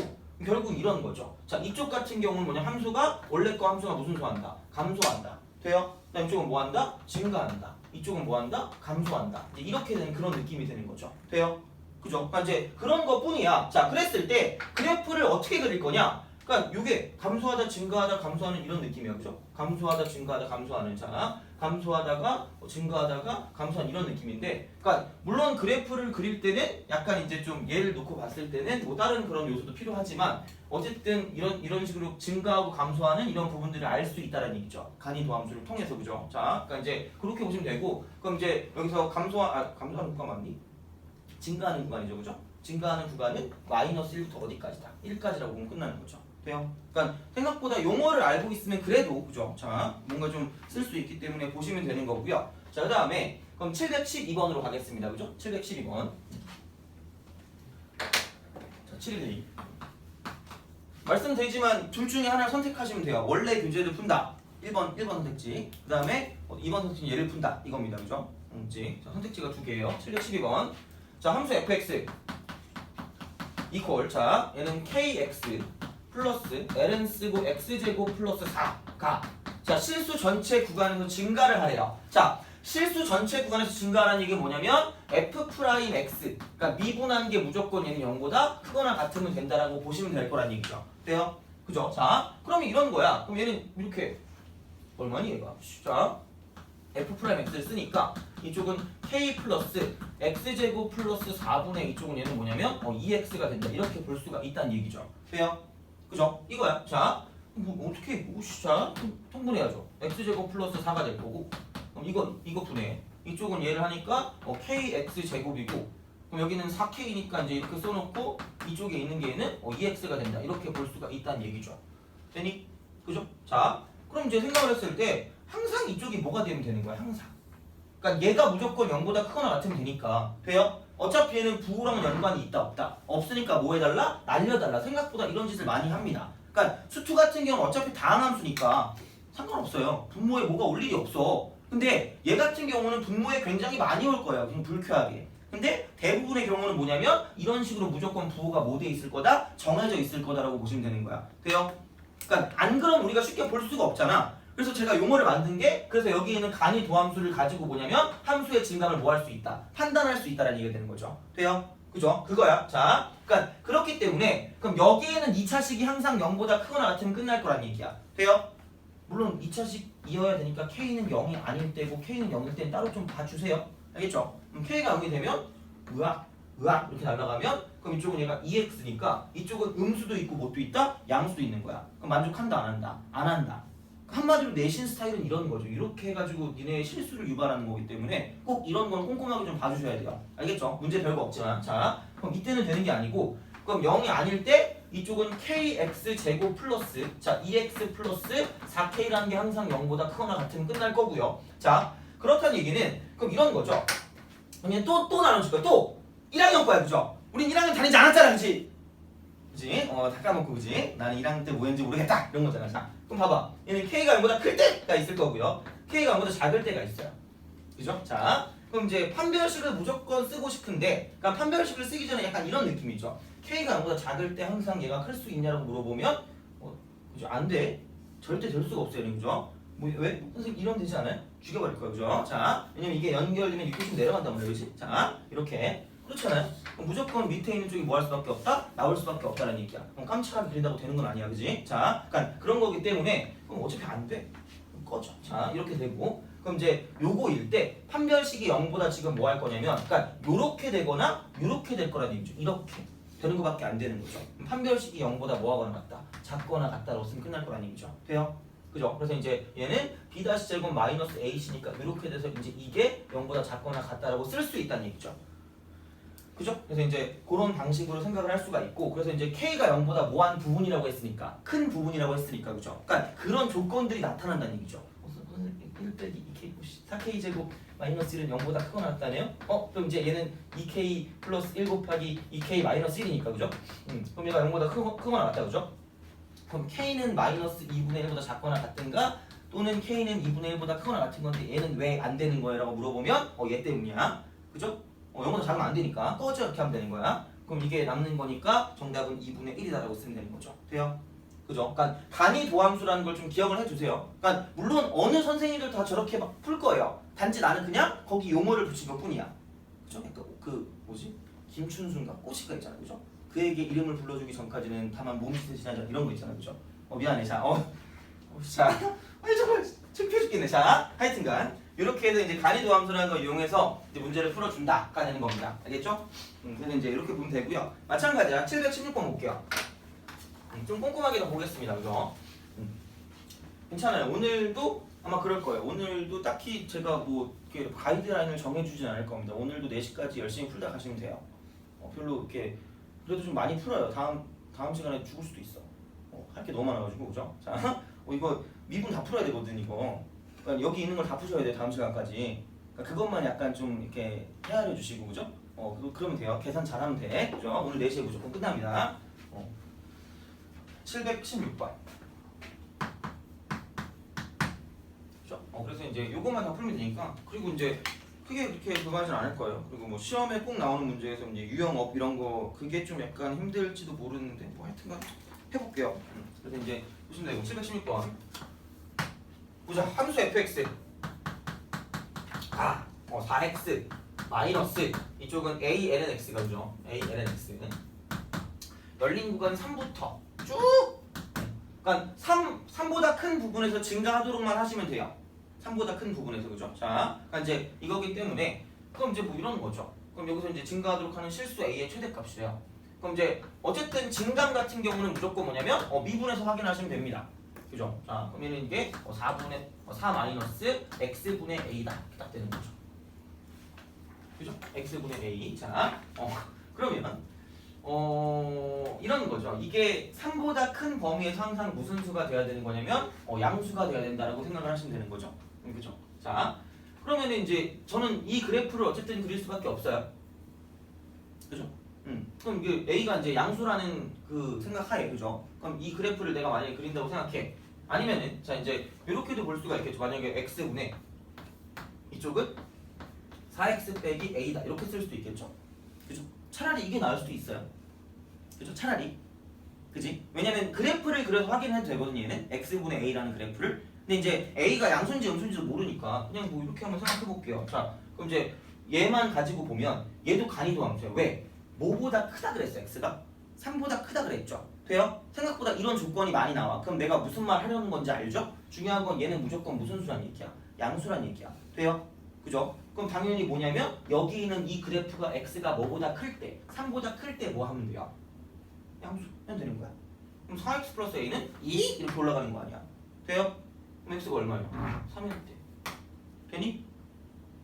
결국 이런 거죠. 자, 이쪽 같은 경우는 뭐냐? 함수가 원래 거 함수가 무슨 소한다? 감소한다. 돼요? 그다음 이쪽은 뭐 한다? 증가한다. 이쪽은 뭐 한다? 감소한다. 이제 이렇게 되는 그런 느낌이 되는 거죠. 돼요? 그죠? 그러니까 이제 그런 것뿐이야. 자, 그랬을 때 그래프를 어떻게 그릴 거냐? 그러니까 이게 감소하다 증가하다 감소하는 이런 느낌이야. 그죠? 감소하다 증가하다 감소하는 자 감소하다가 증가하다가 감소하는 이런 느낌인데 그러니까 물론 그래프를 그릴 때는 약간 이제 좀 예를 놓고 봤을 때는 뭐 다른 그런 요소도 필요하지만 어쨌든 이런 식으로 증가하고 감소하는 이런 부분들을 알 수 있다는 얘기죠. 간이 도함수를 통해서. 그죠? 자, 그러니까 이제 그렇게 보시면 되고 그럼 이제 여기서 감소하는 구간 맞니? 증가하는 구간이죠. 그죠? 증가하는 구간은 마이너스 1부터 어디까지다? 1까지라고 보면 끝나는 거죠. 돼요? 그러니까 생각보다 용어를 알고 있으면 그래도 그죠? 자, 뭔가 좀 쓸 수 있기 때문에 보시면 되는 거고요. 자, 그다음에 그럼 712번으로 가겠습니다. 그죠? 712번. 자, 712. 말씀드리지만 둘 중에 하나를 선택하시면 돼요. 원래 교재를 푼다. 1번 선택지. 그다음에 2번 선택지 얘를 푼다. 이겁니다. 그죠? 자, 선택지가 두 개예요. 712번. 자, 함수 fx 이퀄 자, 얘는 kx 플러스 ln 쓰고 x제곱 플러스 4가 자 실수 전체 구간에서 증가를 하래요. 자 실수 전체 구간에서 증가하라는 얘기가 뭐냐면 f 프라임 x 그러니까 미분한 게 무조건 얘는 0보다 크거나 같으면 된다라고 보시면 될 거란 얘기죠. 돼요? 그죠? 자 그러면 이런 거야. 그럼 얘는 이렇게 얼마니 얘가? 자 f 프라임 x를 쓰니까 이쪽은 k 플러스 x제곱 플러스 4분의 이쪽은 얘는 뭐냐면 2x가 된다. 이렇게 볼 수가 있다는 얘기죠. 돼요? 그죠? 이거야. 자, 뭐 어떻게 자 통분해야죠. x제곱 플러스 4가 될 거고 그럼 이거 분해. 이쪽은 얘를 하니까 kx 제곱이고 그럼 여기는 4K니까 이제 이렇게 써놓고 이쪽에 있는 게 얘는 2X가 된다. 이렇게 볼 수가 있다는 얘기죠. 되니? 그죠? 자, 그럼 이제 생각을 했을 때 항상 이쪽이 뭐가 되면 되는 거야? 항상. 그러니까 얘가 무조건 0보다 크거나 같으면 되니까. 돼요? 어차피 얘는 부호랑은 연관이 있다 없다? 없으니까 뭐 해달라? 날려달라. 생각보다 이런 짓을 많이 합니다. 그러니까 수투 같은 경우는 어차피 다항함수니까 상관없어요. 분모에 뭐가 올 일이 없어. 근데 얘 같은 경우는 분모에 굉장히 많이 올 거예요. 그냥 불쾌하게. 근데 대부분의 경우는 뭐냐면 이런 식으로 무조건 부호가 뭐 돼 있을 거다? 정해져 있을 거다라고 보시면 되는 거야. 돼요? 그러니까 안 그러면 우리가 쉽게 볼 수가 없잖아. 그래서 제가 용어를 만든 게 그래서 여기 있는 간이 도함수를 가지고 뭐냐면 함수의 증감을 뭐 할 수 있다. 판단할 수 있다라는 얘기가 되는 거죠. 돼요? 그죠? 그거야. 자, 그러니까 그렇기 때문에 그럼 여기에는 2차식이 항상 0보다 크거나 같으면 끝날 거란 얘기야. 돼요? 물론 2차식이어야 되니까 K는 0이 아닐 때고 K는 0일 땐 따로 좀 봐주세요. 알겠죠? K가 0이 되면 으악 이렇게 날아가면 그럼 이쪽은 얘가 2x니까 이쪽은 음수도 있고 뭣도 있다? 양수도 있는 거야. 그럼 만족한다 안 한다? 안 한다. 한마디로 내신 스타일은 이런 거죠. 이렇게 해가지고 니네의 실수를 유발하는 거기 때문에 꼭 이런 건 꼼꼼하게 좀 봐주셔야 돼요. 알겠죠? 문제 별거 없지만 자 그럼 이때는 되는 게 아니고 그럼 0이 아닐 때 이쪽은 kx제곱 플러스 자 2x 플러스 4k라는 게 항상 0보다 크거나 같으면 끝날 거고요. 자 그렇다는 얘기는 그럼 이런 거죠. 그럼 또 나눠줄 거야. 또 1학년 거야. 그죠? 우린 1학년 다니지 않았잖아. 그치? 그치? 다 까먹고 그지? 나는 1학년 때 뭐였는지 모르겠다. 이런 거잖아. 자, 그럼 봐봐. 얘는 K가 0보다 클 때가 있을 거고요. K가 0보다 작을 때가 있어요. 그죠? 자, 그럼 이제 판별식을 무조건 쓰고 싶은데 그러니까 판별식을 쓰기 전에 약간 이런 느낌이죠. K가 0보다 작을 때 항상 얘가 클 수 있냐라고 물어보면 그죠? 안 돼. 절대 될 수가 없어요. 그죠? 뭐 왜? 선생님 이런 되지 않아요? 죽여버릴 거예요. 그죠? 자, 왜냐면 이게 연결되면 이렇게 좀 내려간단 말이에요. 그치? 자, 이렇게 그렇잖아요. 그럼 무조건 밑에 있는 쪽이 뭐 할 수밖에 없다? 나올 수밖에 없다는 얘기야. 그럼 깜찍하게 그린다고 되는 건 아니야. 그지? 자, 그러니까 그런 거기 때문에 그럼 어차피 안 돼. 그럼 꺼져. 자, 이렇게 되고 그럼 이제 요거일 때 판별식이 0보다 지금 뭐 할 거냐면 그러니까 요렇게 되거나 요렇게 될 거라는 얘기죠. 이렇게 되는 거밖에 안 되는 거죠. 그럼 판별식이 0보다 뭐 하거나 같다? 작거나 같다로 쓰면 끝날 거라는 얘기죠. 돼요? 그죠? 그래서 이제 얘는 b-제곱 마이너스 a시니까 이렇게 돼서 이제 이게 0보다 작거나 같다라고 쓸 수 있다는 얘기죠. 그죠? 그래서 이제 그런 방식으로 생각을 할 수가 있고 그래서 이제 K가 0보다 뭐한 부분이라고 했으니까 큰 부분이라고 했으니까 그죠? 그러니까 그런 조건들이 나타난다는 얘기죠. 1 빼기 2K 4K 제곱 마이너스 1은 0보다 크거나 같다네요? 그럼 이제 얘는 2K 플러스 1 곱하기 2K 마이너스 1이니까 그죠? 그럼 얘가 0보다 크거나 같다 그죠? 그럼 K는 마이너스 2분의 1보다 작거나 같든가 또는 K는 2분의 1보다 크거나 같은 건데 얘는 왜 안 되는 거야? 라고 물어보면 얘 때문이야. 그죠? 0보다 작으면 안 되니까 꺼져 이렇게 하면 되는 거야. 그럼 이게 남는 거니까 정답은 2분의 1이다라고 쓰면 되는 거죠. 돼요? 그죠? 그러니까 단위 도함수라는 걸 좀 기억을 해주세요. 그러니까 물론 어느 선생님들 다 저렇게 막 풀 거예요. 단지 나는 그냥 거기 용어를 붙인 것뿐이야. 그죠? 약간 그 뭐지? 김춘수인가 꼬시가 있잖아, 그죠? 그에게 이름을 불러주기 전까지는 다만 몸짓을 지나자 이런 거 있잖아, 그죠? 미안해, 자, 자, 아니 정말 창피해 죽겠네. 자, 하여튼간 이렇게 해서 이제 간이도함수라는 걸 이용해서 이제 문제를 풀어준다가 되는 겁니다. 알겠죠? 그래서 이제 이렇게 보면 되고요. 마찬가지야. 716번 볼게요. 좀 꼼꼼하게 더 보겠습니다. 그죠? 괜찮아요. 오늘도 아마 그럴 거예요. 오늘도 딱히 제가 뭐 이렇게 가이드라인을 정해주진 않을 겁니다. 오늘도 4시까지 열심히 풀다 가시면 돼요. 별로 이렇게 그래도 좀 많이 풀어요. 다음 시간에 죽을 수도 있어. 할 게 너무 많아가지고 그죠? 자, 이거 미분 다 풀어야 되거든 이거. 그러니까 여기 있는 걸 다 푸셔야 돼 다음 시간까지. 그러니까 그것만 약간 좀 이렇게 헤아려 주시고 그죠? 그러면 돼요. 계산 잘하면 돼. 그죠? 오늘 4시에 무조건 끝납니다. 716번. 그죠? 그래서 이제 요것만 다 풀면 되니까. 그리고 이제 크게 그렇게 그거 하진 않을 거예요. 그리고 뭐 시험에 꼭 나오는 문제에서 이제 유형업 이런 거 그게 좀 약간 힘들지도 모르는데 뭐 하여튼간 해볼게요. 그래서 이제 보시면 되고 716번. 보자. 함수 fx 4x 마이너스 이쪽은 a ln x가 그죠? a ln x 열린 구간 3부터 쭉 그러니까 3보다 큰 부분에서 증가하도록만 하시면 돼요. 3보다 큰 부분에서 그죠? 자, 그러니까 이제 이거기 때문에 그럼 이제 뭐 이런 거죠. 그럼 여기서 이제 증가하도록 하는 실수 a의 최대값이래요. 그럼 이제 어쨌든 증감 같은 경우는 무조건 뭐냐면 미분해서 확인하시면 됩니다. 그죠? 자, 그러면 이게 4 마이너스 x분의 a다. 이렇게 딱 되는 거죠. 그죠? x분의 a. 자, 그러면 이런 거죠. 이게 3보다 큰 범위에서 항상 무슨 수가 돼야 되는 거냐면 양수가 돼야 된다라고 생각을 하시면 되는 거죠. 그죠? 자, 그러면 이제 저는 이 그래프를 어쨌든 그릴 수밖에 없어요. 그죠? 그럼 이게 a가 이제 양수라는 그 생각하에, 그죠? 그럼 이 그래프를 내가 만약에 그린다고 생각해. 아니면은 자 이제 이렇게도 볼 수가 있겠죠. 만약에 x분의 이쪽은 4x 빼기 a다 이렇게 쓸 수도 있겠죠. 그죠? 차라리 이게 나을 수도 있어요. 그죠? 차라리. 그지? 왜냐면 그래프를 그려서 확인해도 되거든요. 얘는 x분의 a라는 그래프를. 근데 이제 a가 양수인지 음수인지도 모르니까 그냥 뭐 이렇게 한번 생각해 볼게요. 자, 그럼 이제 얘만 가지고 보면 얘도 간이도 함수예요. 왜? 뭐보다 크다 그랬어, x가? 3보다 크다 그랬죠. 돼요? 생각보다 이런 조건이 많이 나와. 그럼 내가 무슨 말 하려는 건지 알죠? 중요한 건 얘는 무조건 무슨 수란 얘기야? 양수란 얘기야. 돼요? 그죠? 그럼 당연히 뭐냐면 여기 있는 이 그래프가 x가 뭐보다 클 때, 3보다 클 때 뭐 하면 돼요? 양수 하면 되는 거야. 그럼 4x 플러스 a는 2 이렇게 올라가는 거 아니야. 돼요? 그럼 x가 얼마야? 3일 때. 되니?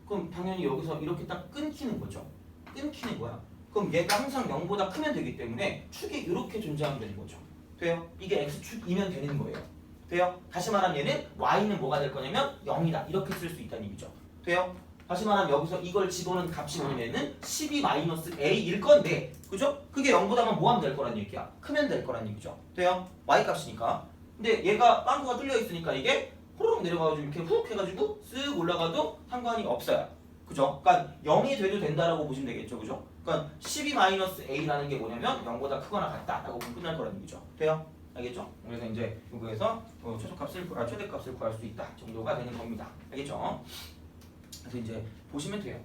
그럼 당연히 여기서 이렇게 딱 끊기는 거죠. 끊기는 거야. 그럼 얘가 항상 0보다 크면 되기 때문에 축이 이렇게 존재하면 되는 거죠. 돼요? 이게 x축이면 되는 거예요. 돼요? 다시 말하면 얘는 y는 뭐가 될 거냐면 0이다. 이렇게 쓸 수 있다는 얘기죠. 돼요? 다시 말하면 여기서 이걸 집어넣은 값이 뭐냐면은 12-a일 건데, 그죠? 그게 0보다만 뭐 하면 될 거란 얘기야? 크면 될 거란 얘기죠. 돼요? y 값이니까. 근데 얘가 빵꾸가 뚫려 있으니까 이게 호로록 내려가가지고 이렇게 훅 해가지고 쓱 올라가도 상관이 없어요. 그죠? 그러니까 0이 돼도 된다라고 보시면 되겠죠. 그죠? 그러니까 12-a라는 게 뭐냐면 0보다 크거나 같다라고 보면 끝날 거라는 얘기죠. 돼요? 알겠죠? 그래서 이제 여기에서 최대값을 구할 수 있다 정도가 되는 겁니다. 알겠죠? 그래서 이제 보시면 돼요.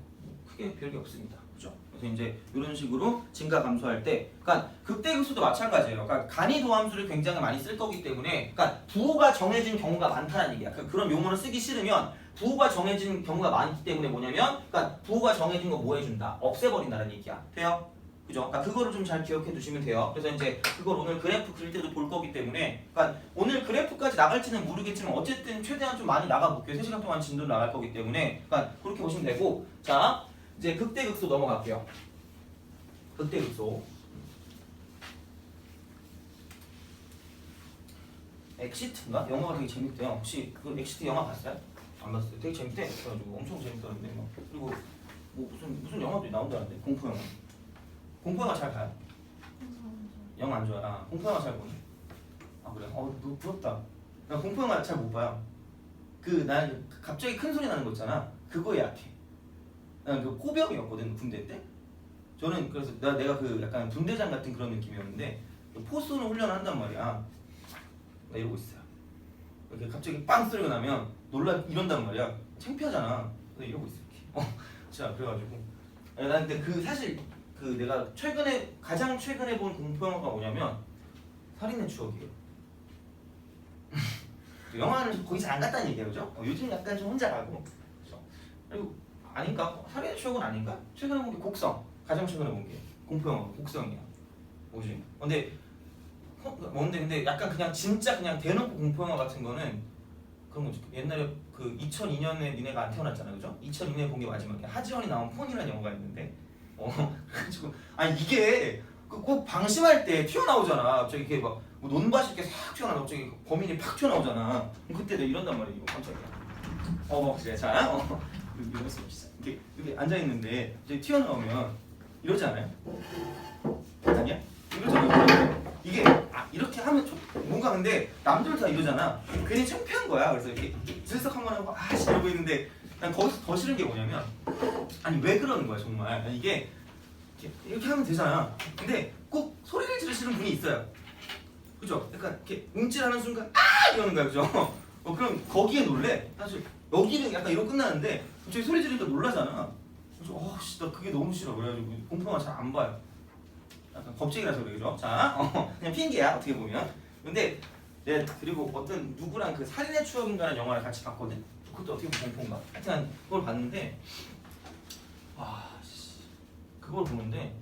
크게 별게 없습니다. 그죠? 그래서 이제 이런 식으로 증가 감소할 때, 그러니까 극대극소도 마찬가지예요. 그러니까 간이도함수를 굉장히 많이 쓸 거기 때문에, 그러니까 부호가 정해진 경우가 많다는 얘기야. 그런 용어를 쓰기 싫으면 부호가 정해진 경우가 많기 때문에 뭐냐면, 그러니까 부호가 정해진 거 뭐 해준다? 없애버린다는 얘기야. 돼요? 그죠? 그러니까 그거를 좀 잘 기억해 두시면 돼요. 그래서 이제 그걸 오늘 그래프 그릴 때도 볼 거기 때문에, 그러니까 오늘 그래프까지 나갈지는 모르겠지만 어쨌든 최대한 좀 많이 나가볼게요. 3시간 동안 진도 나갈 거기 때문에, 그러니까 그렇게 보시면 되고, 자 이제 극대극소 넘어갈게요. 극대극소. 엑시트인가? 영화가 되게 재밌대요. 혹시 그 엑시트 영화 봤어요? 안 봤어요. 되게 재밌대. 그래가지고 엄청 재밌다는데 막. 그리고 뭐 무슨 영화도 나온다는데, 공포 영화. 공포 영화 잘 봐요? 영화 안 좋아. 아, 공포 영화 잘 보네. 아 그래? 너 부럽다. 나 공포 영화 잘 못 봐요. 난 갑자기 큰 소리 나는 거 있잖아. 그거에 약해. 난 그 코병이었거든 군대 때. 저는 그래서 내가 그 약간 분대장 같은 그런 느낌이었는데 포수는 훈련을 한단 말이야. 나 이러고 있어요. 이렇게 갑자기 빵 소리가 나면 이런단 말이야. 창피하잖아. 그래서 이러고 있어 이렇게. 진짜 그래가지고. 난 근데 사실 내가 가장 최근에 본 공포 영화가 뭐냐면 살인의 추억이에요. 영화는 거의 잘 안 갔다는 얘기예요, 그죠? 요즘 약간 좀 혼자 가고. 그죠? 그리고 아닌가? 살인의 추억은 아닌가? 최근에 본 게 곡성. 가장 최근에 본 게 공포 영화 곡성이야. 뭐지? 근데 약간 그냥 진짜 그냥 대놓고 공포 영화 같은 거는 그런 거지. 옛날에 그 2002년에 니네가 안 태어났잖아, 그죠? 2002년에 본 게 마지막이야. 하지원이 나온 폰이라는 영화가 있는데. 그래가지고 이게 꼭 방심할 때 튀어나오잖아. 갑자기 이렇게 막 뭐 논밭이 이렇게 싹 튀어나와. 갑자기 범인이 팍 튀어나오잖아. 그때 내가 이런단 말이야. 이거 깜짝이야. 그래. 자, 이럴 수 없어. 이렇게 앉아 있는데 이제 튀어나오면 이러지 않아요? 아니야? 이러잖아요. 이게 이렇게 하면 뭔가 근데 남들 다 이러잖아. 괜히 창피한 거야. 그래서 이렇게 슬쩍 한번 하고 이러고 있는데 난 거기서 더 싫은 게 뭐냐면 아니 왜 그러는 거야 정말. 이게 이렇게 하면 되잖아. 근데 꼭 소리를 지르시는 분이 있어요. 그죠? 약간 이렇게 움찔하는 순간 이러는 거야. 그죠? 그럼 거기에 놀래. 사실 여기는 약간 이러고 끝나는데 갑자기 소리 지르니까 놀라잖아. 그래서 나 그게 너무 싫어. 그래가지고 공포영화 잘 안 봐요. 약간 겁쟁이라서 그래. 그죠? 자 그냥 핑계야 어떻게 보면. 근데 그리고 어떤 누구랑 그 살인의 추억인가라는 영화를 같이 봤거든. 그것도 어떻게 보면 공포인가. 하여튼 그걸 봤는데 그걸 보는데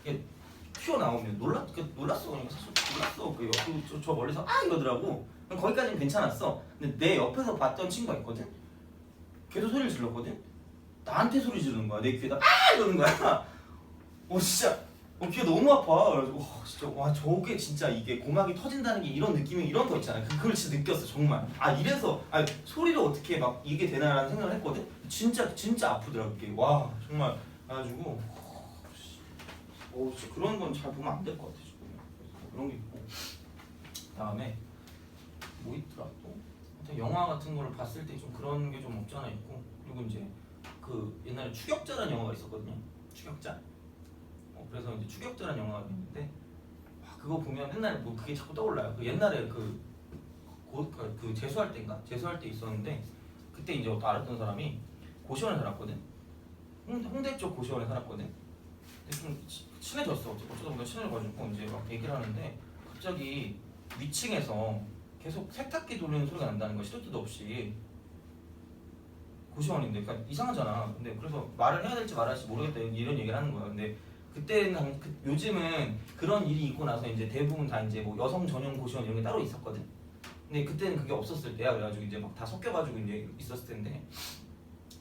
이게 튀어나오면 놀랐어. 그러니까 사실 놀랐어. 저 멀리서 이러더라고. 거기까지는 괜찮았어. 근데 내 옆에서 봤던 친구가 있거든. 걔도 소리를 질렀거든. 나한테 소리 지르는 거야. 내 귀에다 아 이러는 거야. 진짜 귀가 너무 아파. 그래서 진짜 와 저게 진짜 이게 고막이 터진다는 게 이런 느낌이 이런 거 있잖아. 그걸 진짜 느꼈어 정말. 이래서 소리를 어떻게 막 이게 되나라는 생각을 했거든. 진짜 아프더라고 이게. 와 정말 그래가지고 진짜 그런 건 잘 보면 안 될 것 같아 지금. 그래서 그런 게 있고. 다음에 뭐 있더라 또. 영화 같은 거를 봤을 때 좀 그런 게 좀 없잖아 있고. 그리고 이제 그 옛날에 추격자라는 영화가 있었거든요. 추격자. 그래서 이제 추격자라는 영화가 있는데 그거 보면 옛날에 뭐 그게 자꾸 떠올라요. 그 옛날에 그 재수할 때인가? 재수할 때 있었는데 그때 이제 알았던 사람이 고시원에 살았거든. 홍대 쪽 고시원에 살았거든. 근데 좀 친해졌어. 어쩌다 보니까 친해져가지고 이제 막 얘기를 하는데 갑자기 위층에서 계속 세탁기 돌리는 소리가 난다는 거야. 시도 때도 없이. 고시원인데 그러니까 이상하잖아. 근데 그래서 말을 해야 될지 말아야 할지 모르겠다 이런 얘기를 하는 거야. 근데 그때는 요즘은 그런 일이 있고 나서 이제 대부분 다 이제 뭐 여성 전용 고시원 이런 게 따로 있었거든. 근데 그때는 그게 없었을 때야. 그래가지고 이제 막 다 섞여가지고 이제 있었을 텐데.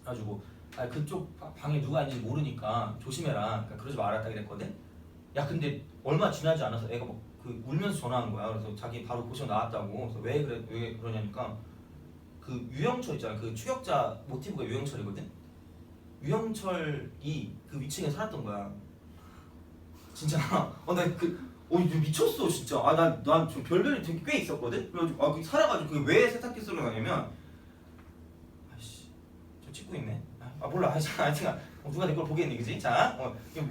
그래가지고 그쪽 방에 누가 있는지 모르니까 조심해라. 그러니까 그러지 말았다 그랬거든. 야 근데 얼마 지나지 않아서 애가 막 그 울면서 전화한 거야. 그래서 자기 바로 고시원 나왔다고. 그래서 왜 그러냐니까 그 유영철 있잖아. 그 추격자 모티브가 유영철이거든. 유영철이 그 위층에 살았던 거야. 진짜. 미쳤어 진짜. 난 좀 별별이 되게 꽤 있었거든. 그래가지고 살아가지고 그게 왜 세탁기 소리가 나냐면 저 찍고 있네. 몰라. 하여튼 누가 내 걸 보겠니 그지? 자,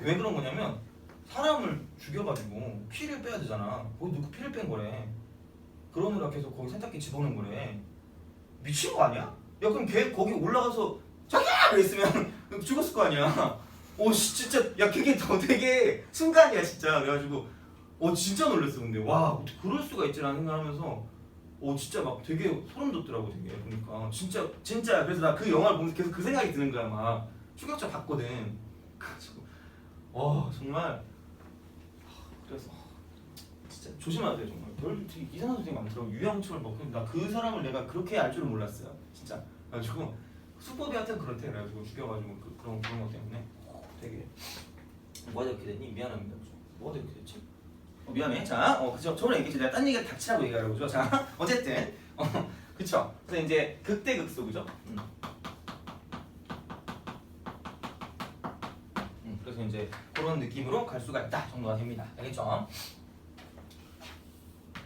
왜 그런 거냐면 사람을 죽여가지고 피를 빼야 되잖아. 거기 누구 피를 뺀 거래. 그러느라 계속 거기 세탁기 집어넣은 거래. 미친 거 아니야? 야 그럼 걔 거기 올라가서 자기야! 그랬으면 죽었을 거 아니야. 진짜 야 그게 더 되게 순간이야 진짜. 그래가지고 진짜 놀랐어. 근데 와 어떻게 그럴 수가 있지라는 생각하면서 진짜 막 되게 소름 돋더라고. 되게 보니까 진짜 그래서 나 그 영화를 보면서 계속 그 생각이 드는 거야. 막 추격자 봤거든. 그래가지고 정말 그래서 진짜 조심해야 돼 정말. 되게 이상한 소리 많더라고. 유영철 나 그 사람을 내가 그렇게 알 줄은 몰랐어요 진짜. 그래가지고 수법이 하여튼 그렇대. 그래가지고 죽여가지고 그런 것 때문에 되게 뭐가 이렇게 됐니? 미안합니다. 뭐가 이렇게 됐지? 미안해. 자, 저번에 얘기했지. 내가 딴 얘기를 닥치라고 얘기하라고 그죠? 자, 어쨌든 그쵸? 그래서 이제 극대극소 그죠? 그래서 이제 그런 느낌으로 갈 수가 있다 정도가 됩니다. 알겠죠?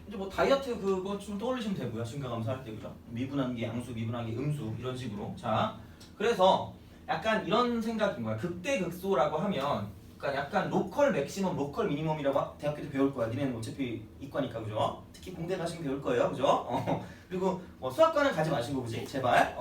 이제 뭐 다이어트 그거 좀 떠올리시면 되고요. 증가감소할 때 그죠? 미분한계, 양수, 미분한계, 음수 이런 식으로. 자, 그래서 약간 이런 생각인 거야. 극대극소라고 하면 그러니까 약간 로컬 맥시멈, 로컬 미니멈이라고 대학교 때 배울 거야. 니네는 어차피 이과니까 그죠? 특히 공대 가시면 배울 거예요, 그죠? 그리고 수학과는 가지 마시고 그지? 제발.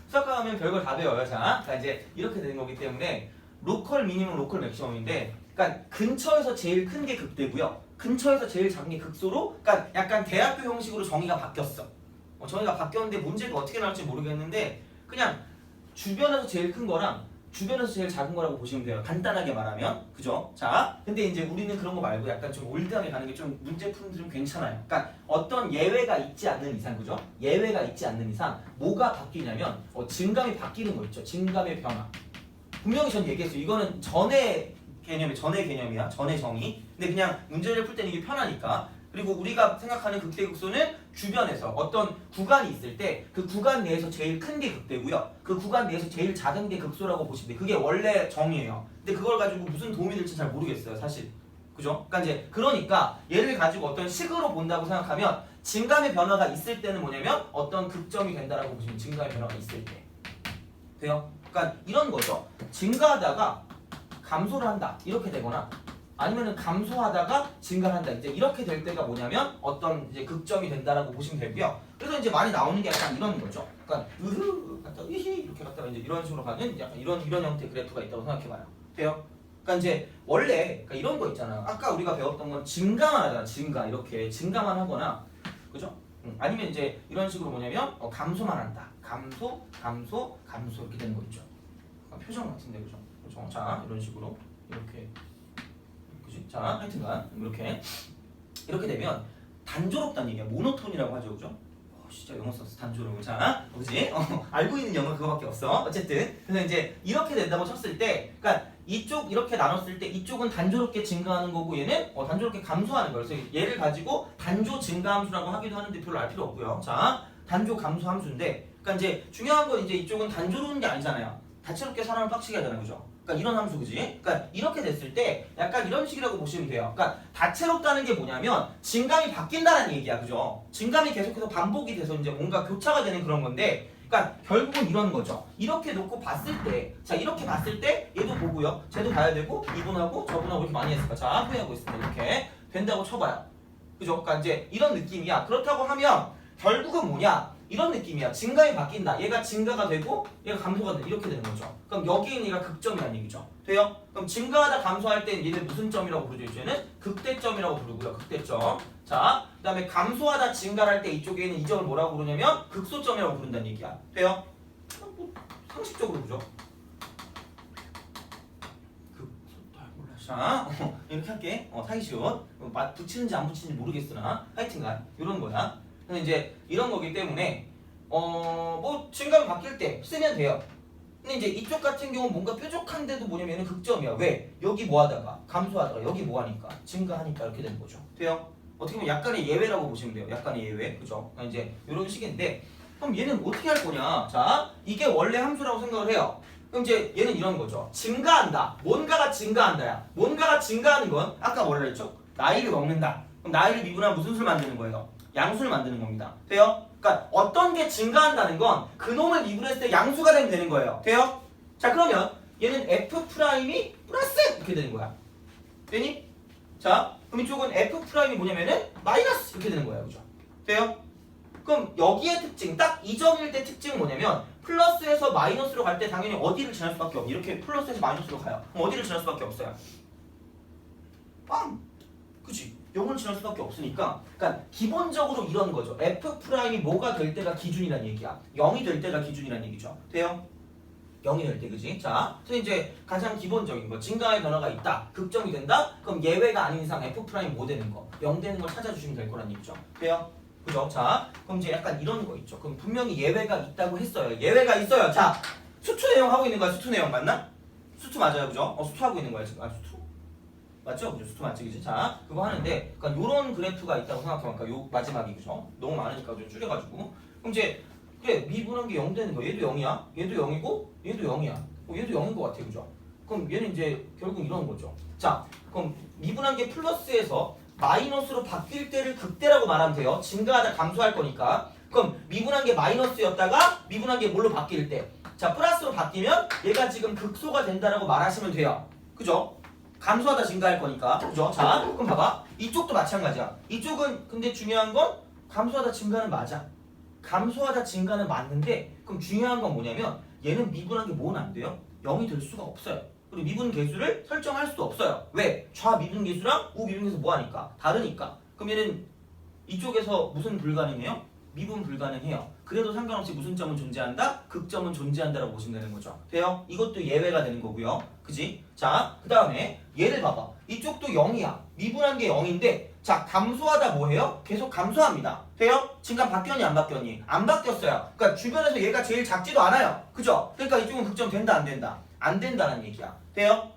수학과 가면 별걸 다 배워요. 자, 그러니까 이제 이렇게 되는 거기 때문에 로컬 미니멈, 로컬 맥시멈인데, 그러니까 근처에서 제일 큰 게 극대고요. 근처에서 제일 작은 게 극소로, 그러니까 약간 대학교 형식으로 정의가 바뀌었어. 정의가 바뀌었는데 문제가 어떻게 나올지 모르겠는데 그냥 주변에서 제일 큰 거랑 주변에서 제일 작은 거라고 보시면 돼요. 간단하게 말하면. 그죠? 자, 근데 이제 우리는 그런 거 말고 약간 좀 올드하게 가는 게 좀 문제 푸는 좀 괜찮아요. 그러니까 어떤 예외가 있지 않는 이상, 그죠? 예외가 있지 않는 이상 뭐가 바뀌냐면 증감이 바뀌는 거 있죠. 증감의 변화. 분명히 전 얘기했어요. 이거는 전의 개념이야. 전의 정의. 근데 그냥 문제를 풀 때는 이게 편하니까. 그리고 우리가 생각하는 극대극소는 주변에서 어떤 구간이 있을 때 그 구간 내에서 제일 큰 게 극대고요. 그 구간 내에서 제일 작은 게 극소라고 보시면 돼요. 그게 원래 정의예요. 근데 그걸 가지고 무슨 도움이 될지 잘 모르겠어요, 사실. 그죠? 그러니까 얘를 가지고 어떤 식으로 본다고 생각하면 증감의 변화가 있을 때는 뭐냐면 어떤 극점이 된다라고 보시면 증감의 변화가 있을 때. 돼요? 그러니까 이런 거죠. 증가하다가 감소를 한다. 이렇게 되거나 아니면은 감소하다가 증가한다. 이제 이렇게 될 때가 뭐냐면 어떤 이제 극점이 된다라고 보시면 되고요. 그래서 이제 많이 나오는 게 약간 이런 거죠. 그러니까 갔다 이히 이렇게 갔다가 이제 이런 식으로 가는 약간 이런 형태의 그래프가 있다고 생각해봐요. 돼요? 그러니까 이제 원래 그러니까 이런 거 있잖아. 아까 우리가 배웠던 건 증가만 하잖아. 증가 이렇게 증가만 하거나 그죠? 아니면 이제 이런 식으로 뭐냐면 감소만 한다. 감소 이렇게 되는 거 있죠. 표정 같은데 그죠? 그죠? 자 이런 식으로 이렇게. 자, 하여튼간 이렇게 되면 단조롭다는 얘기야. 모노톤이라고 하죠, 그죠? 진짜 영어 썼어 단조로. 자, 그지? 알고 있는 영어 그거밖에 없어. 어쨌든 그래서 이제 이렇게 된다고 쳤을 때, 그러니까 이쪽 이렇게 나눴을 때 이쪽은 단조롭게 증가하는 거고 얘는 단조롭게 감소하는 거예요. 그래서 얘를 가지고 단조 증가함수라고 하기도 하는데 별로 알 필요 없고요. 자, 단조 감소 함수인데, 그러니까 이제 중요한 건 이제 이쪽은 단조로운 게 아니잖아요. 다채롭게 사람을 빡치게 하잖아요, 그죠? 그러니까 이런 함수, 그지? 그러니까 이렇게 됐을 때 약간 이런 식이라고 보시면 돼요. 그러니까 다채롭다는 게 뭐냐면 증감이 바뀐다는 얘기야, 그죠? 증감이 계속해서 반복이 돼서 이제 뭔가 교차가 되는 그런 건데, 그러니까 결국은 이런 거죠. 이렇게 놓고 봤을 때, 자 이렇게 봤을 때 얘도 보고요, 쟤도 봐야 되고 이분하고 저분하고 이렇게 많이 했을까? 자, 후회하고 있을 때 이렇게 된다고 쳐봐요, 그죠? 그러니까 이제 이런 느낌이야. 그렇다고 하면 결국은 뭐냐? 이런 느낌이야. 증감이 바뀐다. 얘가 증가가 되고 얘가 감소가 돼. 이렇게 되는 거죠. 그럼 여기 있는 얘가 극점이라는 얘기죠. 돼요? 그럼 증가하다 감소할 때 얘는 무슨 점이라고 부르죠? 얘는 극대점이라고 부르고요. 극대점. 자, 그 다음에 감소하다 증가할 때 이쪽에는 이 점을 뭐라고 부르냐면 극소점이라고 부른다는 얘기야. 돼요? 뭐 상식적으로 그죠? 자, 이렇게 할게. 타이시옷. 붙이는지 안 붙이는지 모르겠으나 하여튼간 이런 거야. 그래서 이제 이런 거기 때문에 뭐 증감이 바뀔 때 쓰면 돼요. 근데 이제 이쪽 같은 경우는 뭔가 뾰족한데도 뭐냐면 극점이야. 왜? 여기 뭐 하다가 감소하다가 여기 뭐 하니까 증가하니까 이렇게 되는 거죠. 돼요? 어떻게 보면 약간의 예외라고 보시면 돼요. 약간의 예외. 그죠? 그러니까 이제 이런 식인데, 그럼 얘는 어떻게 할 거냐? 자, 이게 원래 함수라고 생각을 해요. 그럼 이제 얘는 이런 거죠. 증가한다. 뭔가가 증가한다야. 뭔가가 증가하는 건 아까 뭐라 그랬죠? 나이를 먹는다. 그럼 나이를 미분하면 무슨 수를 만드는 거예요? 양수를 만드는 겁니다. 돼요? 그러니까 어떤 게 증가한다는 건 그놈을 미분했을 때 양수가 되면 되는 거예요. 돼요? 자, 그러면 얘는 f 프라임이 플러스 이렇게 되는 거야. 되니? 자, 그럼 이쪽은 f 프라임이 뭐냐면은 마이너스 이렇게 되는 거예요. 그죠? 돼요? 그럼 여기의 특징, 딱 이 점일 때 특징은 뭐냐면 플러스에서 마이너스로 갈 때 당연히 어디를 지날 수밖에 없어요. 이렇게 플러스에서 마이너스로 가요. 그럼 어디를 지날 수밖에 없어요? 빵! 그치? 0을 지날 수밖에 없으니까, 그러니까 기본적으로 이런 거죠. f 프라임이 뭐가 될 때가 기준이란 얘기야. 0이 될 때가 기준이란 얘기죠. 돼요? 0이 될 때, 그지? 자, 그래서 이제 가장 기본적인 거, 증가의 변화가 있다, 극점이 된다. 그럼 예외가 아닌 이상 f 프라임 뭐 되는 거, 0 되는 걸 찾아주시면 될 거란 얘기죠. 돼요? 그죠? 자, 그럼 이제 약간 이런 거 있죠. 그럼 분명히 예외가 있다고 했어요. 예외가 있어요. 자, 수투 내용 하고 있는 거야. 수투 내용 맞나? 수투 맞아요, 그죠? 수투 하고 있는 거야 지금. 수투? 맞죠? 그죠? 수투 맞지, 그지? 자, 그거 하는데, 그러니까 요런 그래프가 있다고 생각해보니까 요 마지막이, 그죠? 너무 많으니까 좀 줄여가지고. 그럼 이제, 그래, 미분한 게 0 되는 거야. 얘도 0이야. 얘도 0이고, 얘도 0이야. 얘도 0인 것 같아, 그죠? 그럼 얘는 이제 결국 이런 거죠. 자, 그럼 미분한 게 플러스에서 마이너스로 바뀔 때를 극대라고 말하면 돼요. 증가하다 감소할 거니까. 그럼 미분한 게 마이너스였다가 미분한 게 뭘로 바뀔 때? 자, 플러스로 바뀌면 얘가 지금 극소가 된다라고 말하시면 돼요. 그죠? 감소하다 증가할 거니까. 그죠? 자, 그럼 봐봐. 이쪽도 마찬가지야. 이쪽은 근데 중요한 건 감소하다 증가는 맞아. 감소하다 증가는 맞는데, 그럼 중요한 건 뭐냐면 얘는 미분한 게 뭐는 안 돼요? 0이 될 수가 없어요. 그리고 미분 계수를 설정할 수도 없어요. 왜? 좌 미분 계수랑 우 미분 계수 뭐 하니까? 다르니까. 그럼 얘는 이쪽에서 무슨 불가능해요? 미분 불가능해요. 그래도 상관없이 무슨 점은 존재한다? 극점은 존재한다라고 보시면 되는 거죠. 돼요? 이것도 예외가 되는 거고요. 그지? 자, 그 다음에 얘를 봐봐. 이쪽도 0이야. 미분한 게 0인데, 자, 감소하다 뭐해요? 계속 감소합니다. 돼요? 증감 바뀌었니 안 바뀌었니? 안 바뀌었어요. 그러니까 주변에서 얘가 제일 작지도 않아요. 그죠? 그러니까 이쪽은 극점 된다 안 된다? 안 된다는 얘기야. 돼요?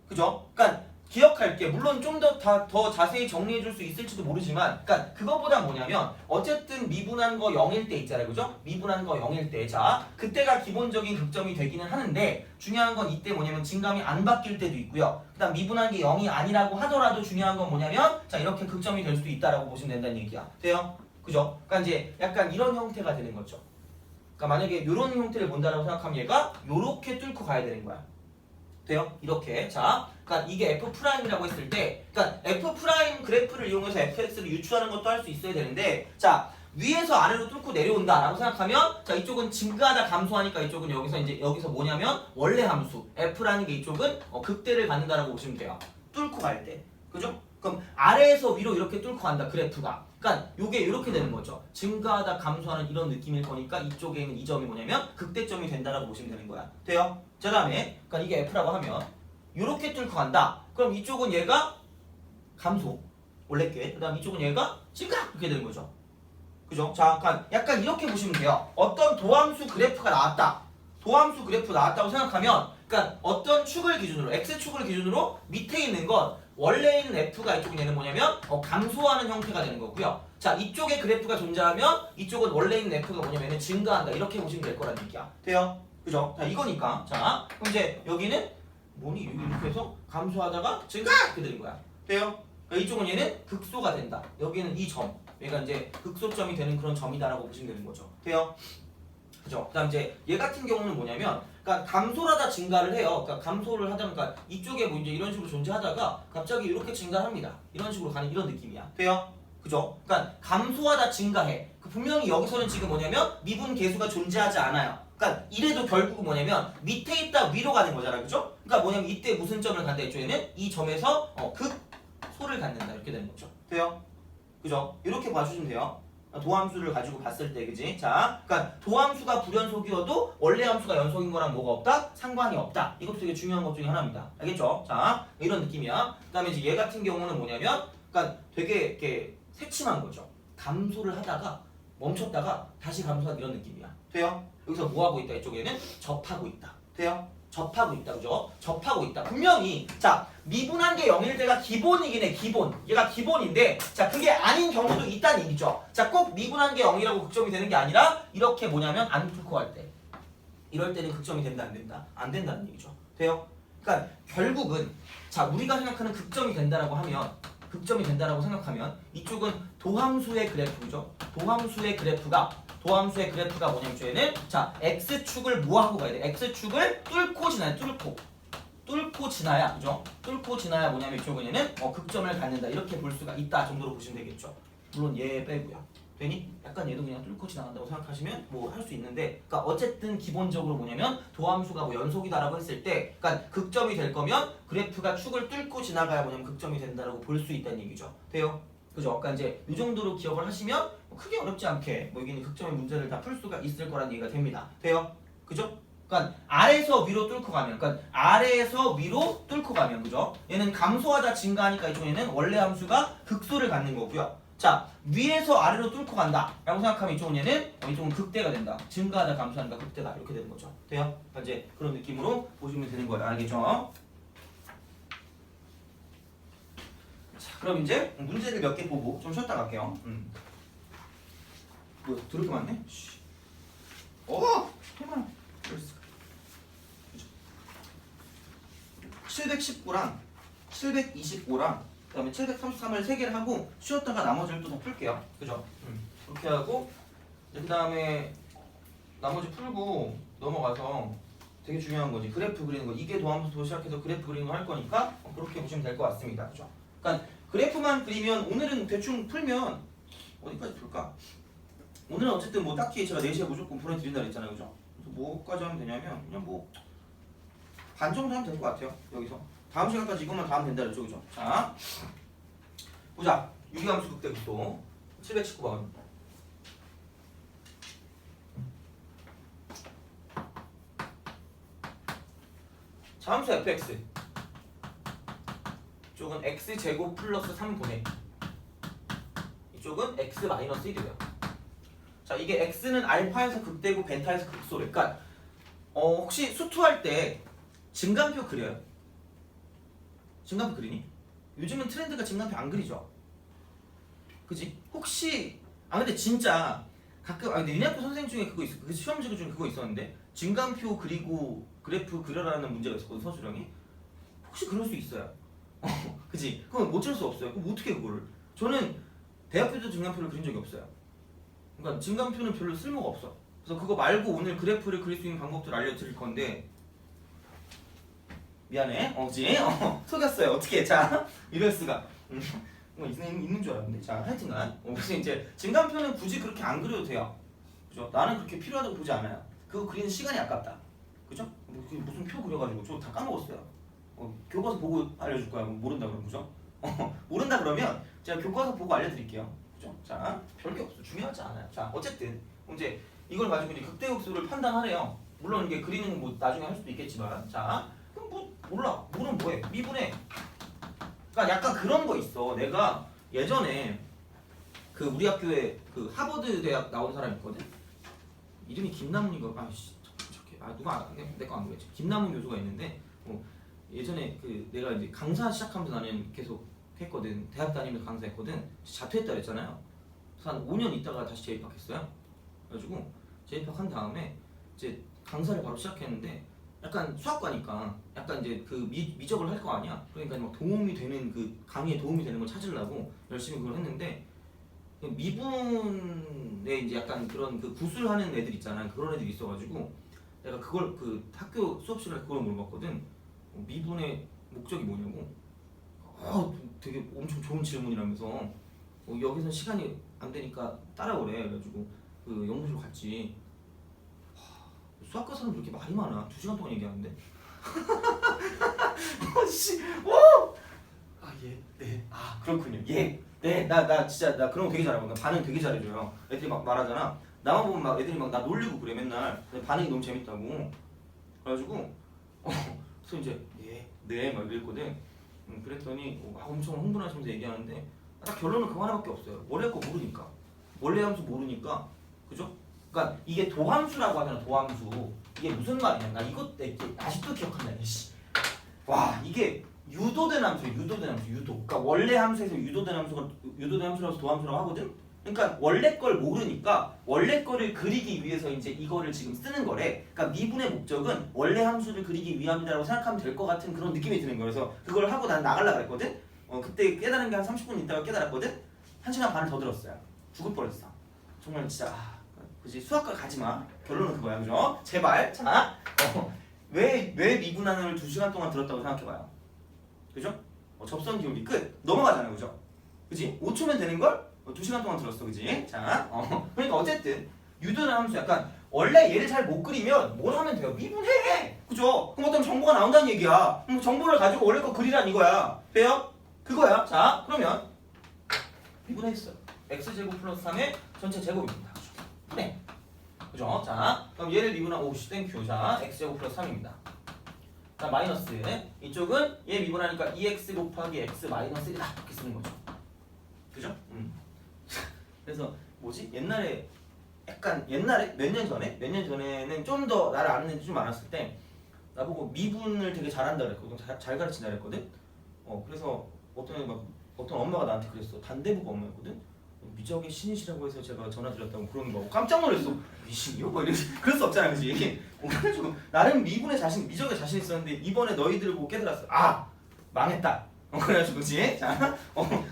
그죠? 그러니까 기억할게. 물론 좀 더 자세히 정리해 줄 수 있을지도 모르지만, 그러니까 그거보다 뭐냐면 어쨌든 미분한 거 0일 때 있잖아요. 그죠? 미분한 거 0일 때. 자, 그때가 기본적인 극점이 되기는 하는데, 중요한 건 이때 뭐냐면 증감이 안 바뀔 때도 있고요. 그다음 미분한 게 0이 아니라고 하더라도 중요한 건 뭐냐면, 자, 이렇게 극점이 될 수도 있다라고 보시면 된다는 얘기야. 돼요? 그죠? 그러니까 이제 약간 이런 형태가 되는 거죠. 그러니까 만약에 이런 형태를 본다라고 생각하면 얘가 요렇게 뚫고 가야 되는 거야. 돼요? 이렇게. 자, 그러니까 이게 F'이라고 했을 때, 그러니까 F' 그래프를 이용해서 fx를 유추하는 것도 할 수 있어야 되는데, 자, 위에서 아래로 뚫고 내려온다라고 생각하면, 자, 이쪽은 증가하다 감소하니까 이쪽은 여기서 뭐냐면 원래 함수 F라는 게 이쪽은 극대를 갖는다라고 보시면 돼요. 뚫고 갈 때. 그죠? 그럼 아래에서 위로 이렇게 뚫고 간다, 그래프가. 그러니까 요게 이렇게 되는 거죠. 증가하다 감소하는 이런 느낌일 거니까 이쪽에 있는 이 점이 뭐냐면 극대점이 된다라고 보시면 되는 거야. 돼요? 그 다음에 그러니까 이게 F라고 하면 요렇게 뚫고 간다. 그럼 이쪽은 얘가 감소, 원래 게. 그 다음 이쪽은 얘가 증가 이렇게 되는 거죠. 그죠? 자, 약간 이렇게 보시면 돼요. 어떤 도함수 그래프가 나왔다. 도함수 그래프 나왔다고 생각하면, 그러니까 어떤 축을 기준으로, x축을 기준으로 밑에 있는 건 원래 있는 f가 이쪽은 얘는 뭐냐면 감소하는 형태가 되는 거고요. 자, 이쪽에 그래프가 존재하면 이쪽은 원래 있는 f가 뭐냐면 증가한다. 이렇게 보시면 될 거란 얘기야. 돼요? 그죠? 자, 이거니까. 자, 그럼 이제 여기는 뭐니? 이렇게 해서 감소하다가 증가! 이렇게 되는 거야. 돼요? 그러니까 이쪽은 얘는 극소가 된다. 여기는 이 점. 얘가 이제 극소점이 되는 그런 점이다라고 보시면 되는 거죠. 돼요? 그죠? 그 다음 이제 얘 같은 경우는 뭐냐면, 그러니까 감소를 하다 증가를 해요. 그러니까 감소를 하다, 그러니까 이쪽에 뭐 이제 이런 식으로 존재하다가 갑자기 이렇게 증가합니다. 이런 식으로 가는 이런 느낌이야. 돼요? 그죠? 그러니까 감소하다 증가해. 분명히 여기서는 지금 뭐냐면 미분 계수가 존재하지 않아요. 그러니까 이래도 결국은 뭐냐면 밑에 있다 위로 가는 거잖아. 그죠? 그러니까 뭐냐면 이때 무슨 점을 갖다 이쪽에는 이 점에서 극소를 갖는다. 이렇게 되는 거죠. 돼요? 그죠? 이렇게 봐주시면 돼요. 도함수를 가지고 봤을 때, 그지? 자, 그러니까 도함수가 불연속이어도 원래 함수가 연속인 거랑 뭐가 없다? 상관이 없다. 이것도 되게 중요한 것 중에 하나입니다. 알겠죠? 자, 이런 느낌이야. 그다음에 이제 얘 같은 경우는 뭐냐면, 그러니까 되게 이렇게 새침한 거죠. 감소를 하다가 멈췄다가 다시 감소한 이런 느낌이야. 돼요? 여기서 뭐 하고 있다? 이쪽에는 접하고 있다. 돼요? 접하고 있다. 그죠? 접하고 있다. 분명히 자, 미분한 게 0일 때가 기본이긴 해. 기본. 얘가 기본인데 자, 그게 아닌 경우도 있다는 얘기죠. 자, 꼭 미분한 게 0이라고 극점이 되는 게 아니라 이렇게 뭐냐면 안 풀코 할 때. 이럴 때는 극점이 된다 안 된다? 안 된다는 얘기죠. 돼요? 그러니까 결국은 자, 우리가 생각하는 극점이 된다라고 하면 극점이 된다라고 생각하면 이쪽은 도함수의 그래프죠. 도함수의 그래프가 뭐냐면 저희는 자, x축을 뭐 하고 가야 돼? x축을 뚫고 지나야 뚫고 지나야, 그죠? 뚫고 지나야 뭐냐면 이쪽은 얘는 극점을 갖는다. 이렇게 볼 수가 있다 정도로 보시면 되겠죠. 물론 얘 빼고요. 되니? 약간 얘도 그냥 뚫고 지나간다고 생각하시면 뭐 할 수 있는데, 그러니까 어쨌든 기본적으로 뭐냐면 도함수가 뭐 연속이다라고 했을 때, 그러니까 극점이 될 거면 그래프가 축을 뚫고 지나가야 뭐냐면 극점이 된다라고 볼 수 있다는 얘기죠. 돼요? 그죠? 그러니까 이제 이 정도로 기억을 하시면 크게 어렵지 않게 뭐 여기는 극점의 문제를 다 풀 수가 있을 거라는 얘기가 됩니다. 돼요? 그죠? 그러니까 아래에서 위로 뚫고 가면, 그러니까 아래에서 위로 뚫고 가면, 그죠? 얘는 감소하다 증가하니까 이쪽에는 원래 함수가 극소를 갖는 거고요. 자, 위에서 아래로 뚫고 간다 라고 생각하면 이쪽은 얘는 이쪽은 극대가 된다. 증가하다 감소하니까 극대다. 이렇게 되는 거죠. 돼요? 그러니까 이제 그런 느낌으로 보시면 되는 거예요. 알겠죠? 자, 그럼 이제 문제를 몇 개 보고 좀 쉬었다 갈게요. 뭐 더럽게 많네? 오! 해만 719랑 725랑 그 다음에 733을 3개를 하고 쉬었다가 나머지를 또 더 풀게요. 그죠? 그렇게 하고 그 다음에 나머지 풀고 넘어가서 되게 중요한 거지. 그래프 그리는 거. 이게 도함수부터 시작해서 그래프 그리는 거 할 거니까 그렇게 보시면 될 것 같습니다. 그죠? 그러니까 그래프만 그리면 오늘은 대충 풀면 어디까지 풀까? 오늘은 어쨌든 뭐 딱히 제가 4시에 무조건 보내드린다 그랬잖아요. 그죠? 그래서 뭐까지 하면 되냐면 그냥 뭐 반 정도 하면 될 것 같아요. 여기서 다음 시간까지 이것만 다 하면 된다 그랬죠. 그죠? 자, 보자. 유기함수 극대 극도 719번. 자, 함수 fx 이쪽은 x제곱 플러스 3분의 이쪽은 x 마이너스 1이래요. 자, 이게 x는 알파에서 극대고 베타에서 극소래. 그러니까 혹시 수투할 때 증간표 그려요? 증간표 그리니? 요즘은 트렌드가 증간표 안 그리죠? 그지? 혹시 근데 진짜 가끔 근데 윤학교 선생님 중에 그거 있어. 그 시험 문제 중에 그거 있었는데 증간표 그리고 그래프 그려라는 문제가 있었거든. 서술형이. 혹시 그럴 수 있어요. 그지? 그건 어쩔 수 없어요. 그럼 어떻게 그거를? 저는 대학교도 증간표를 그린 적이 없어요. 그러니까 증간표는 별로 쓸모가 없어. 그래서 그거 말고 오늘 그래프를 그릴 수 있는 방법들을 알려드릴 건데 미안해. 그지? 속였어요. 어떻게? 자, 이럴 수가. 있는 줄 알았는데. 자, 하여튼간 그래서 이제 증간표는 굳이 그렇게 안 그려도 돼요. 그죠? 나는 그렇게 필요하다고 보지 않아요. 그거 그리는 시간이 아깝다. 그죠? 무슨 표 그려가지고 저 다 까먹었어요. 교과서 보고 알려줄 거야. 모른다 그러면. 그죠? 모른다 그러면 제가 교과서 보고 알려드릴게요. 그죠? 자, 별게 없어. 중요하지 않아요. 자, 어쨌든 이제 이걸 가지고 이제 극대극소를 판단하래요. 물론 이게 그리는 건 뭐 나중에 할 수도 있겠지만, 자, 그럼 뭐 몰라. 모르면 뭐해? 미분해. 그러니까 약간 그런 거 있어. 내가 예전에 그 우리 학교에 그 하버드 대학 나온 사람 있거든. 이름이 김남훈인가? 아씨, 누가 내거 안 보겠지. 김남훈 교수가 있는데 예전에 그 내가 이제 강사 시작하면서 나는 계속 했거든. 대학 다니면서 강사했거든. 자퇴했다 그랬잖아요. 그래서 한 5년 있다가 다시 재입학했어요. 그래가지고 재입학한 다음에 이제 강사를 바로 시작했는데 약간 수학과니까 약간 이제 그 미적을 할 거 아니야. 그러니까 막 도움이 되는 그 강의에 도움이 되는 걸 찾으려고 열심히 그걸 했는데 미분에 이제 약간 그런 그 구술하는 애들 있잖아. 그런 애들이 있어가지고 내가 그걸 그 학교 수업 시간에 그걸 물어봤거든. 미분의 목적이 뭐냐고. 되게 엄청 좋은 질문이라면서 여기서 시간이 안 되니까 따라오래. 그래가지고 그 연구실 갔지. 수학과 사람 그렇게 말이 많아. 2시간 동안 얘기하는데. 씨, 오! 예, 네, 그렇군요. 예, 네, 나 진짜 나 그런 거 되게 잘하고 나 반응 되게 잘해줘요. 애들이 막 말하잖아. 나만 보면 막 애들이 막 나 놀리고 그래 맨날. 반응이 너무 재밌다고. 그래가지고 그래서 이제 네, 막 이랬거든. 그랬더니 엄청 흥분하시면서 얘기하는데 딱 결론은 그 하나밖에 없어요. 원래 거 모르니까. 원래 함수 모르니까, 그죠? 그러니까 이게 도함수라고 하잖아. 도함수. 이게 무슨 말이냐? 나 이거 아직도 기억한다. 와, 이게 유도된 함수예요. 유도된 함수. 유도. 그러니까 원래 함수에서 유도된 함수라서 도함수라고 하거든. 그러니까 원래 걸 모르니까 원래 거를 그리기 위해서 이제 이거를 지금 쓰는 거래. 그러니까 미분의 목적은 원래 함수를 그리기 위함이라고 생각하면 될 것 같은 그런 느낌이 드는 거예요. 그래서 그걸 하고 난 나가려고 그랬거든. 그때 깨달은 게 한 30분 있다가 깨달았거든. 1시간 반을 더 들었어요. 죽을 뻔했어. 정말 진짜 그지. 수학과 가지 마. 결론은 그거야, 그죠? 제발. 자, 왜 미분하는 걸 2시간 동안 들었다고 생각해봐요. 그죠? 접선 기울기 끝. 넘어가잖아요, 그죠? 그지? 5초면 되는 걸 2시간 동안 들었어, 그지? 자, 그러니까 어쨌든 유도는 함수 약간 원래 얘를 잘 못 그리면 뭘 하면 돼요? 미분해, 그죠? 그럼 어떤 정보가 나온다는 얘기야. 그럼 정보를 가지고 원래 거 그리란 이거야. 돼요? 그거야. 자, 그러면 미분했어요. x제곱 플러스 3의 전체 제곱입니다. 그래. 그죠? 자, 그럼 얘를 미분한 오씨 땡큐. 자, x제곱 플러스 3입니다. 자, 마이너스 이쪽은 얘 미분하니까 2x 곱하기 x 마이너스 1이다 이렇게 쓰는 거죠. 그죠? 그래서 뭐지? 옛날에 몇 년 전에는 좀 더 나를 아는 애들이 좀 많았을 때 나보고 미분을 되게 잘한다 그랬거든. 잘 가르친다 그랬거든. 그래서 어떤 엄마가 나한테 그랬어. 단대부가 엄마였거든. 미적의 신이시라고 해서 제가 전화 드렸다고 그러는 거고 깜짝 놀랐어. 미신이요? 뭐 이러지. 그럴 수 없잖아, 그지? 그래가지고 나름 미적에 자신 있었는데 이번에 너희들 보고 깨달았어. 망했다. 그래가지고 그지? 자,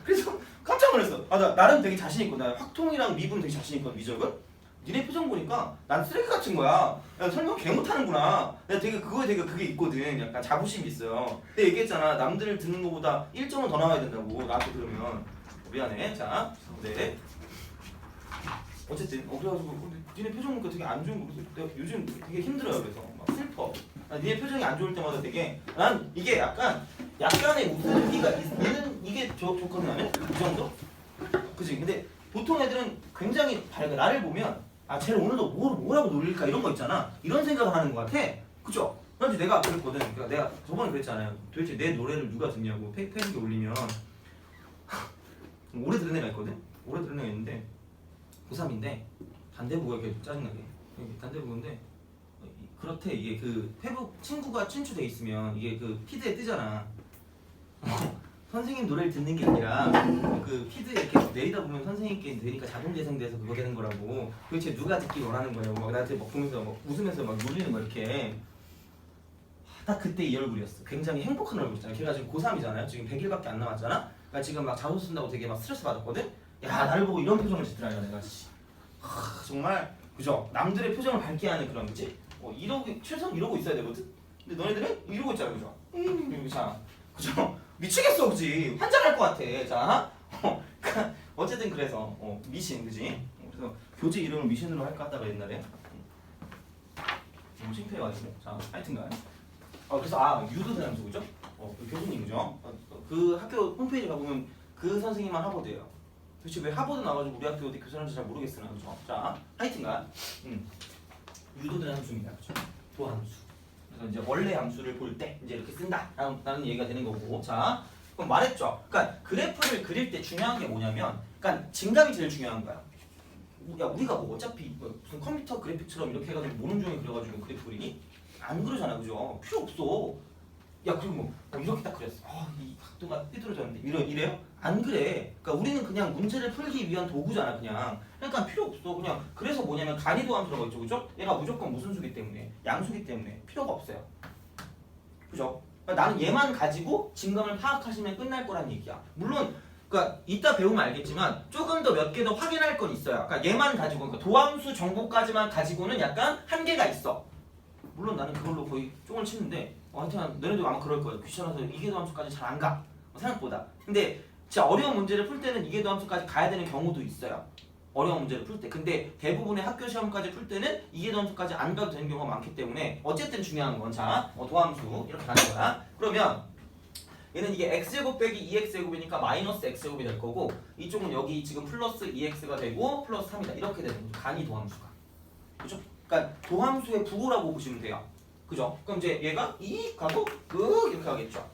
그래서 깜짝 놀랐어. 나 나름 되게 자신 있고 나 확통이랑 미분 되게 자신 있거든. 미적은. 니네 표정 보니까 난 쓰레기 같은 거야. 야, 설명 개 못하는구나. 내가 되게 그게 있거든. 약간 자부심이 있어요. 근데 얘기했잖아. 남들 듣는 거보다 1점은 더 나와야 된다고. 나한테 들으면. 미안해. 자, 네. 어쨌든 그래가지고 근데 니네 표정 보니까 되게 안 좋은 거. 그래서 내가 요즘 되게 힘들어요. 그래서 막 슬퍼. 니네 표정이 안 좋을 때마다 되게 난 이게 약간의 웃음기가 있는 이게 좋거든. 나는 이 정도. 그지? 근데 보통 애들은 굉장히 밝아. 나를 보면 쟤를 오늘도 뭐라고 놀릴까 이런 거 있잖아. 이런 생각을 하는 것 같아. 그죠? 그래서 내가 그랬거든. 그러니까 내가 저번에 그랬잖아요. 도대체 내 노래를 누가 듣냐고 페이스북에 올리면 오래 들은 애가 있거든. 오래 들은 애가 있는데 고3인데 단대부가 계속 짜증나게 단대부인데 그렇대. 이게 그 페북 친구가 친추돼 있으면 이게 그 피드에 뜨잖아. 선생님 노래를 듣는 게 아니라 그 피드에 이렇게 내리다 보면 선생님께 되니까 자동 재생돼서 그거 되는 거라고. 도대체 누가 듣기 원하는 거냐고 막 나한테 막 보면서 막 웃으면서 막 놀리는 거 이렇게. 딱 그때 이 얼굴이었어. 굉장히 행복한 얼굴이잖아. 걔가 지금 고3이잖아요. 지금 100일밖에 안 남았잖아. 그러니까 지금 막 자소 쓴다고 되게 막 스트레스 받았거든. 야, 나를 보고 이런 표정을 짓더라 내가. 정말 그죠? 남들의 표정을 밝게 하는 그런 거지. 최소한 이러고 있어야 되거든. 근데 너네들은 이러고 있잖아, 그죠? 자, 그죠? 미치겠어, 그지? 환장할 것 같아. 자, 어쨌든 그래서 미신, 그지? 그래서 교재 이름을 미신으로 할까 하다가 옛날에 너무 창피해가지고. 자, 하여튼간 그래서 유도된 함수, 그죠? 그 교수님, 그죠? 그 학교 홈페이지 가보면 그 선생님만 하버드예요. 도대체 왜 하버드 나와가지고 우리 학교 어디 교수하는지 잘 모르겠으나, 그죠? 자, 하여튼간 유도된 함수입니다, 그죠? 도함수. 그래서 이제 원래 함수를 볼 때 이제 이렇게 쓴다라는 얘기가 되는 거고. 자, 그럼 말했죠. 그러니까 그래프를 그릴 때 중요한 게 뭐냐면 그러니까 증감이 제일 중요한 거야. 야 우리가 뭐 어차피 뭐 무슨 컴퓨터 그래픽처럼 이렇게 해가지고 모노종이 그려가지고 그래프 그리니? 안 그러잖아, 그죠? 필요 없어. 야 그리고 뭐 이렇게 딱 그렸어. 이 각도가 삐뚤어졌는데 이래요? 안 그래. 그러니까 우리는 그냥 문제를 풀기 위한 도구잖아, 그냥. 그러니까 필요 없어. 그냥 그래서 뭐냐면 간이도 함수라고 있죠, 그죠? 얘가 무조건 무슨 수기 때문에? 양수기 때문에 필요가 없어요. 그죠? 그러니까 나는 얘만 가지고 증감을 파악하시면 끝날 거란 얘기야. 물론 그러니까 이따 배우면 알겠지만 조금 더 몇 개 더 확인할 건 있어요. 그러니까 얘만 가지고 그러니까 도함수 정보까지만 가지고는 약간 한계가 있어. 물론 나는 그걸로 거의 쫑을 치는데 하여튼 너네도 아마 그럴 거예요. 귀찮아서 이계도함수까지 잘 안 가. 생각보다. 근데 진짜 어려운 문제를 풀 때는 이계도함수까지 가야 되는 경우도 있어요. 어려운 문제를 풀 때. 근데 대부분의 학교 시험까지 풀 때는 이계도함수까지 안 가도 되는 경우가 많기 때문에 어쨌든 중요한 건 자, 도함수 이렇게 가는 거야. 그러면 얘는 이게 x제곱 빼기 2x제곱이니까 마이너스 x제곱이 될 거고 이쪽은 여기 지금 플러스 2x가 되고 플러스 3이다. 이렇게 되는 거죠. 간이 도함수가. 그죠? 그러니까 도함수의 부호라고 보시면 돼요. 그죠? 그럼 이제 얘가 2 가고 이렇게 가겠죠.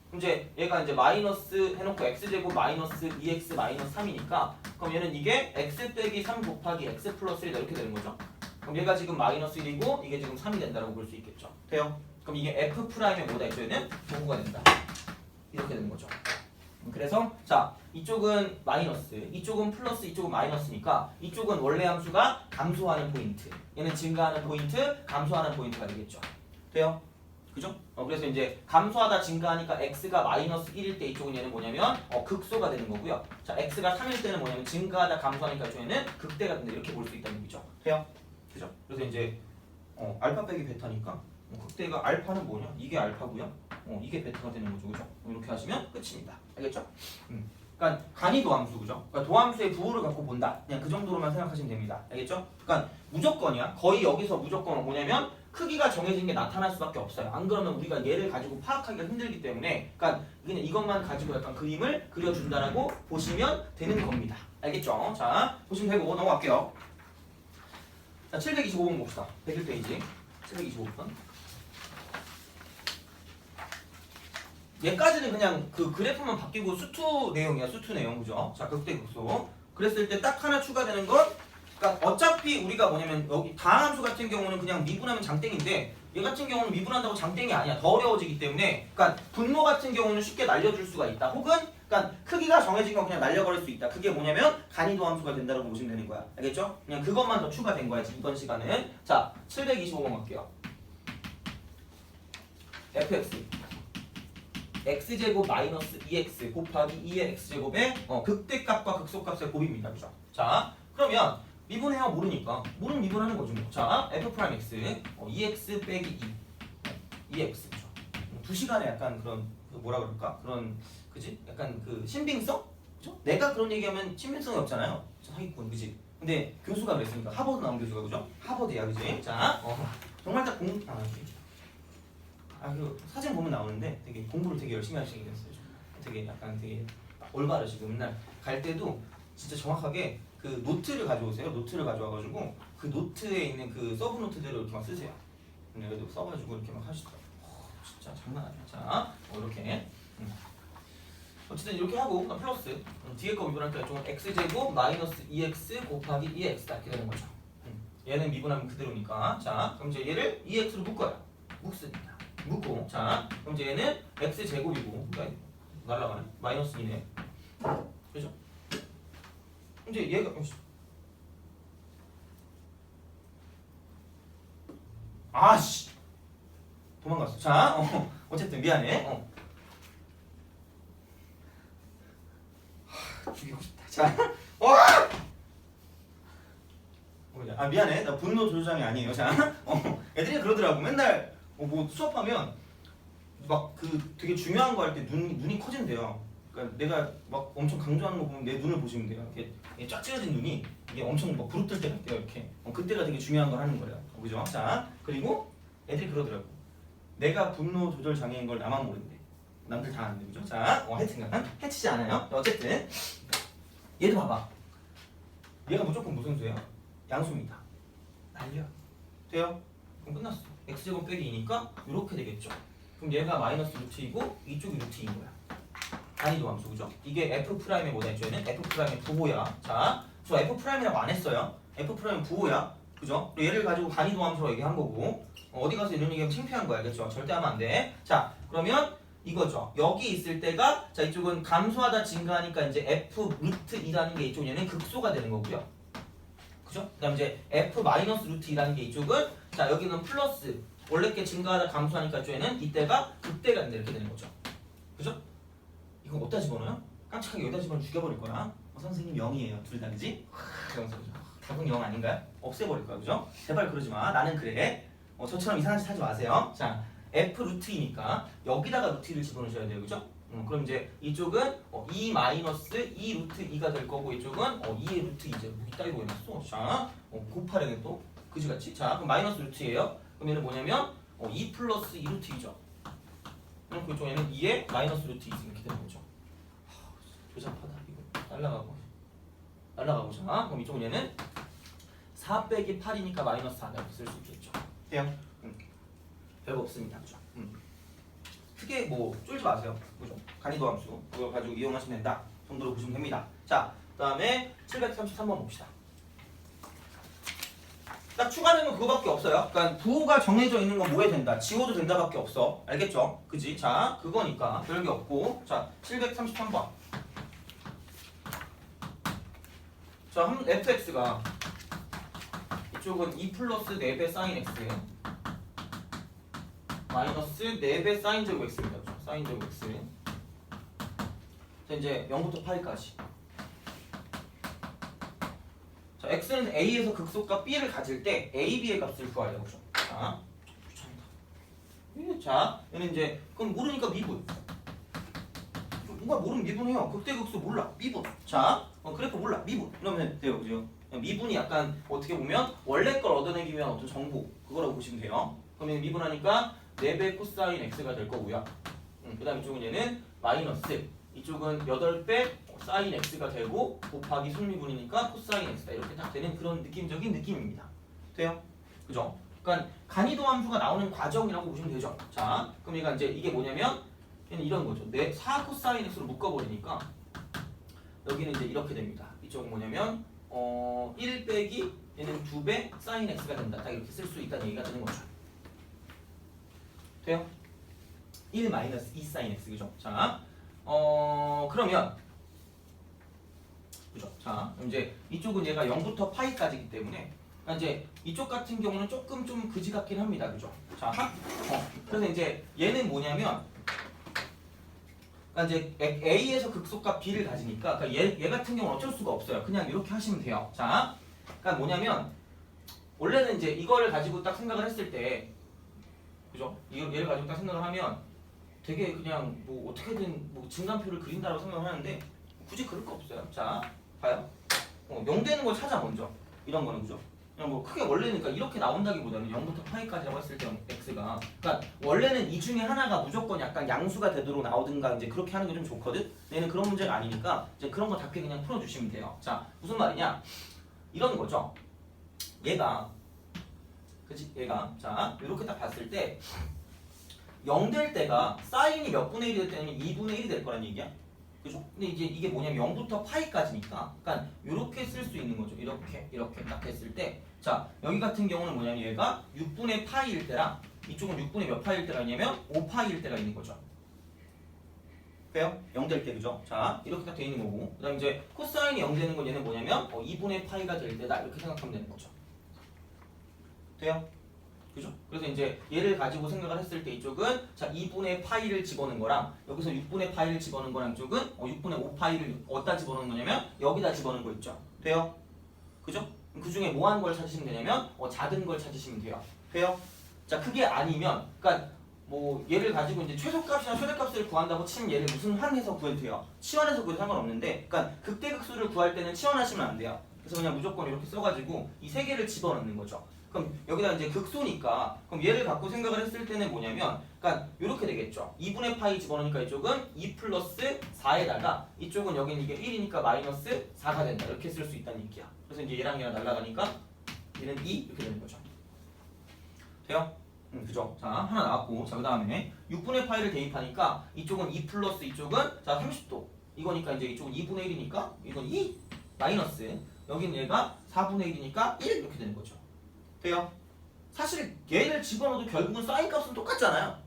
그럼 이제 얘가 이제 마이너스 해놓고 x제곱 마이너스 2x 마이너스 3이니까 그럼 얘는 이게 x 빼기 3 곱하기 x 플러스 1이다 이렇게 되는 거죠. 그럼 얘가 지금 마이너스 1이고 이게 지금 3이 된다고 볼 수 있겠죠. 돼요? 그럼 이게 f 프라임의 뭐다 있죠? 얘는 부호가 된다. 이렇게 되는 거죠. 그래서 자 이쪽은 마이너스, 이쪽은 플러스, 이쪽은 마이너스니까 이쪽은 원래 함수가 감소하는 포인트, 얘는 증가하는 포인트, 감소하는 포인트가 되겠죠. 돼요? 그죠? 그래서 이제 감소하다 증가하니까 x가 마이너스 1일 때 이쪽은 얘는 뭐냐면 극소가 되는 거고요. 자 x가 3일 때는 뭐냐면 증가하다 감소하니까 이쪽에는 극대가 된다 이렇게 볼 수 있다는 얘기죠. 돼요? 그죠? 그래서 이제 알파 빼기 베타니까 극대가 알파는 뭐냐? 이게 알파고요. 이게 베타가 되는 거죠, 그죠? 이렇게 하시면 끝입니다. 알겠죠? 그러니까 간이 도함수, 그죠? 그러니까 도함수의 부호를 갖고 본다. 그냥 그 정도로만 생각하시면 됩니다. 알겠죠? 그러니까 무조건이야. 거의 여기서 무조건은 뭐냐면 크기가 정해진 게 나타날 수밖에 없어요. 안 그러면 우리가 얘를 가지고 파악하기가 힘들기 때문에, 그러니까 그냥 이것만 가지고 약간 그림을 그려준다라고 보시면 되는 겁니다. 알겠죠? 자, 보시면 되고 넘어갈게요. 자, 725번 봅시다. 101페이지. 725번. 얘까지는 그냥 그 그래프만 바뀌고 수투 내용이야, 수투 내용, 그죠? 자, 극대 극소. 그랬을 때 딱 하나 추가되는 건, 그러니까 어차피 우리가 뭐냐면 여기 다함수 같은 경우는 그냥 미분하면 장땡인데 얘 같은 경우는 미분한다고 장땡이 아니야. 더 어려워지기 때문에, 그러니까 분모 같은 경우는 쉽게 날려줄 수가 있다. 혹은 그러니까 크기가 정해진 건 그냥 날려버릴 수 있다. 그게 뭐냐면 간이도함수가 된다고 보시면 되는 거야. 알겠죠? 그냥 그것만 더 추가된 거야, 이번 시간은. 자, 725번 갈게요. fx x제곱 마이너스 2x 곱하기 2의 x제곱의 극대값과 극소값의 곱입니다. 그죠? 자, 그러면 미분해요. 모르니까 모르면 미분하는 거죠. 자, f'(x) 2x 빼기 2 2x 그죠? 2시간에 약간 그런 뭐라 그럴까? 그런 그지? 약간 그 신빙성? 그죠? 내가 그런 얘기하면 신빙성이 없잖아요. 사기꾼 그지? 근데 교수가 그랬으니까 하버드 나온 교수가 그죠? 하버드야 그지? 자, 정말 딱 그 사진 보면 나오는데 되게 공부를 되게 열심히 하시게 됐어요. 되게 약간 되게 올바르시고 맨날 갈 때도 진짜 정확하게 그 노트를 가져오세요. 노트를 가져와가지고 그 노트에 있는 그 서브 노트대로 이렇게 막 쓰세요. 그래도 써가지고 이렇게 막 하시더라고요. 진짜 장난 아니야. 자, 이렇게. 어쨌든 이렇게 하고 플러스 뒤에 거 미분하니까 이쪽은 x제곱 마이너스 2x 곱하기 2x 이렇게 되는 거죠. 얘는 미분하면 그대로니까. 자, 그럼 이제 얘를 2x로 묶어요. 묶습니다. 묶고, 자, 그럼 이제 얘는 x 제곱이고, 그러니까 날라가네. 마이너스 2네. 그죠? 이제 얘가 아씨 도망갔어. 자, 어쨌든 미안해. 죽이고 싶다. 자, 아 미안해. 나 분노 조장이 아니에요. 자, 애들이 그러더라고. 맨날 뭐 수업하면 막 그 되게 중요한 거 할 때 눈이 커진대요. 그러니까 내가 막 엄청 강조하는 거 보면 내 눈을 보시면 돼요. 이렇게 쫙 찢어진 눈이 이게 엄청 막 부르뜰 때 같대요. 이렇게. 그때가 되게 중요한 걸 하는 거예요. 그죠? 자, 그리고 애들이 그러더라고. 내가 분노 조절 장애인 걸 나만 모른대. 남들 다 아는데, 그죠? 자, 하여튼간 해치지 않아요. 어쨌든 얘도 봐봐. 얘가 무조건 무슨 수예요? 양수입니다. 날려. 돼요? 그럼 끝났어. x제곱 빼기 2니까 이렇게 되겠죠. 그럼 얘가 마이너스 루트이고 이쪽이 루트인 거야. 단위도 함수 그죠? 이게 F'의 뭐다 했죠? 얘는 F'의 부호야. 자, 저 F'이라고 안 했어요. F'은 부호야. 그죠? 얘를 가지고 단위도 함수로 얘기한 거고 어디 가서 이런 얘기하면 창피한 거야. 알겠죠? 절대 하면 안 돼. 자, 그러면 이거죠. 여기 있을 때가 자 이쪽은 감소하다 증가하니까 이제 F 루트 2라는 게 이쪽 얘는 극소가 되는 거고요. 그죠? 그다음 이제 F 마이너스 루트 2라는 게 이쪽은 자 여기는 플러스 원래 게 증가하다 감소하니까 이쪽에는 이때가 극대가 된다 이렇게 되는 거죠. 그죠? 이거 어디다 집어넣어요? 깜짝하게 여기다 집어넣어 죽여버릴 거야. 선생님 0이에요. 둘 다 그지? 그러면서 그죠? 답은 0 아닌가요? 없애버릴 거야. 그죠? 제발 그러지 마. 나는 그래. 저처럼 이상한 짓 하지 마세요. 자, F 루트이니까 여기다가 루트 2를 집어넣으셔야 돼요. 그죠? 그럼 이제 이쪽은 2 마이너스 2 루트 2가 될 거고 이쪽은 2의 루트 2죠. 뭐 이따 이거 해놨어. 자, 곱하려면 또 그지같이. 자, 그럼 마이너스 루트예요. 그럼 얘는 뭐냐면 2 플러스 2 루트 2죠. 그럼 그쪽에는 2의 마이너스 루트 2 이렇게 되는 거죠. 조잡하다 이거. 날라가고 자 그럼 이쪽은 얘는 4 빼기 8이니까 마이너스 4 이렇게 쓸 수 있겠죠. 돼요? 별거 없습니다. 그죠? 크게 뭐 쫄지 마세요. 그죠? 간이도 함수 그거 가지고 이용하시면 된다 정도로 보시면 됩니다. 자, 그 다음에 733번 봅시다. 딱 추가되는 그거밖에 없어요. 그러니까 부호가 정해져 있는 건 뭐 해야 된다? 지워도 된다밖에 없어. 알겠죠? 그지? 자, 그거니까 별게 없고 자, 733번 자, fx가 이쪽은 2 플러스 4배 사인 x 마이너스 4배 사인 제곱 x입니다. 그렇죠? 사인 제곱 x 자, 이제 0부터 파이까지 자, x는 a에서 극소값 b를 가질 때 a, b의 값을 구하래요. 그렇죠? 자, 귀찮다. 자, 얘는 이제 그럼 모르니까 미분 뭔가 모르면 미분해요. 극대극소 몰라. 미분. 자, 그래프 몰라. 미분. 이러면 돼요. 그죠? 미분이 약간 어떻게 보면 원래 걸 얻어내기 위한 어떤 정보 그거라고 보시면 돼요. 그러면 미분하니까 4배 코사인 x가 될 거고요. 그 다음 이쪽은 얘는 마이너스 이쪽은 8배 사인 x가 되고 곱하기 순미분이니까 코사인 x다. 이렇게 딱 되는 그런 느낌적인 느낌입니다. 돼요? 그죠? 그러니까 간이도 함수가 나오는 과정이라고 보시면 되죠. 자, 그럼 얘가 이제 이게 뭐냐면 얘는 이런 거죠. 4 코사인 x로 묶어버리니까 여기는 이제 이렇게 됩니다. 이쪽은 뭐냐면 1 빼기 얘는 2배 사인 x가 된다. 딱 이렇게 쓸 수 있다는 얘기가 되는 거죠. 돼요? 1 마이너스 2 사인 x 그죠? 자, 그러면 그죠? 자, 그럼 이제 이쪽은 얘가 0부터 파이까지이기 때문에 그러니까 이제 이쪽 같은 경우는 조금 좀 그지 같긴 합니다. 그죠? 자, 그래서 이제 얘는 뭐냐면 그러니까 이제 A에서 극소값 B를 가지니까 그러니까 얘 같은 경우는 어쩔 수가 없어요. 그냥 이렇게 하시면 돼요. 자, 그러니까 뭐냐면 원래는 이제 이거를 가지고 딱 생각을 했을 때 그죠? 얘를 가지고 딱 생각을 하면 되게 그냥 뭐 어떻게든 뭐 증간표를 그린다고 생각을 하는데 굳이 그럴 거 없어요. 자, 봐요. 0 되는 걸 찾아 먼저. 이런 거는 그죠? 그냥 뭐 크게 원래는 그러니까 이렇게 나온다기보다는 0부터 파이까지라고 했을 때 x가 그러니까 원래는 이 중에 하나가 무조건 약간 양수가 되도록 나오든가 이제 그렇게 하는 게 좀 좋거든. 얘는 그런 문제가 아니니까 이제 그런 거 답게 그냥 풀어주시면 돼요. 자, 무슨 말이냐? 이런 거죠. 얘가 그치? 얘가 자 이렇게 딱 봤을 때 0 될 때가 사인이 몇 분의 1이 될 때는 2분의 1이 될 거란 얘기야. 그죠? 근데 이제 이게 뭐냐면 0부터 파이까지니까 그러니까 이렇게 쓸 수 있는 거죠. 이렇게 딱 했을 때 자, 여기 같은 경우는 뭐냐면 얘가 6분의 파이일 때랑 이쪽은 6분의 몇 파이일 때가 있냐면 5파이일 때가 있는 거죠. 그래요? 0 될 때 그죠? 자, 이렇게 딱 돼 있는 거고 그 다음 이제 코사인이 0 되는 건 얘는 뭐냐면 2분의 파이가 될 때다 이렇게 생각하면 되는 거죠. 돼요? 그죠? 그래서 이제 얘를 가지고 생각을 했을 때 이쪽은 자 2분의 파이를 집어넣은 거랑 여기서 6분의 파이를 집어넣은 거랑 이쪽은 6분의 5파이를 어디다 집어넣은 거냐면 여기다 집어넣은 거 있죠. 돼요? 그죠? 그 중에 뭐 하는 걸 찾으시면 되냐면 작은 걸 찾으시면 돼요. 돼요? 자 그게 아니면 그러니까 뭐 얘를 가지고 이제 최소값이나 최대값을 구한다고 치면 얘를 무슨 한해서 구해도 돼요. 치환해서 구해도 상관없는데 그러니까 극대극수를 구할 때는 치환하시면 안 돼요. 그래서 그냥 무조건 이렇게 써가지고 이 세 개를 집어넣는 거죠. 그럼 여기다 이제 극소니까 그럼 얘를 갖고 생각을 했을 때는 뭐냐면 그러니까 이렇게 되겠죠. 2분의 파이 집어넣으니까 이쪽은 2 플러스 4에다가 이쪽은 여기는 이게 1이니까 마이너스 4가 된다. 이렇게 쓸 수 있다는 얘기야. 그래서 이제 얘랑 얘랑 날라가니까 얘는 2 이렇게 되는 거죠. 돼요? 그죠? 자, 하나 나왔고, 자, 그 다음에 6분의 파이를 대입하니까 이쪽은 2 플러스 이쪽은 자 30도. 이거니까 이제 이쪽은 2분의 1이니까 이건 2 마이너스. 여기는 얘가 4분의 1이니까 1 이렇게 되는 거죠. 돼요? 사실 얘를 집어넣어도 결국은 사인 값은 똑같잖아요.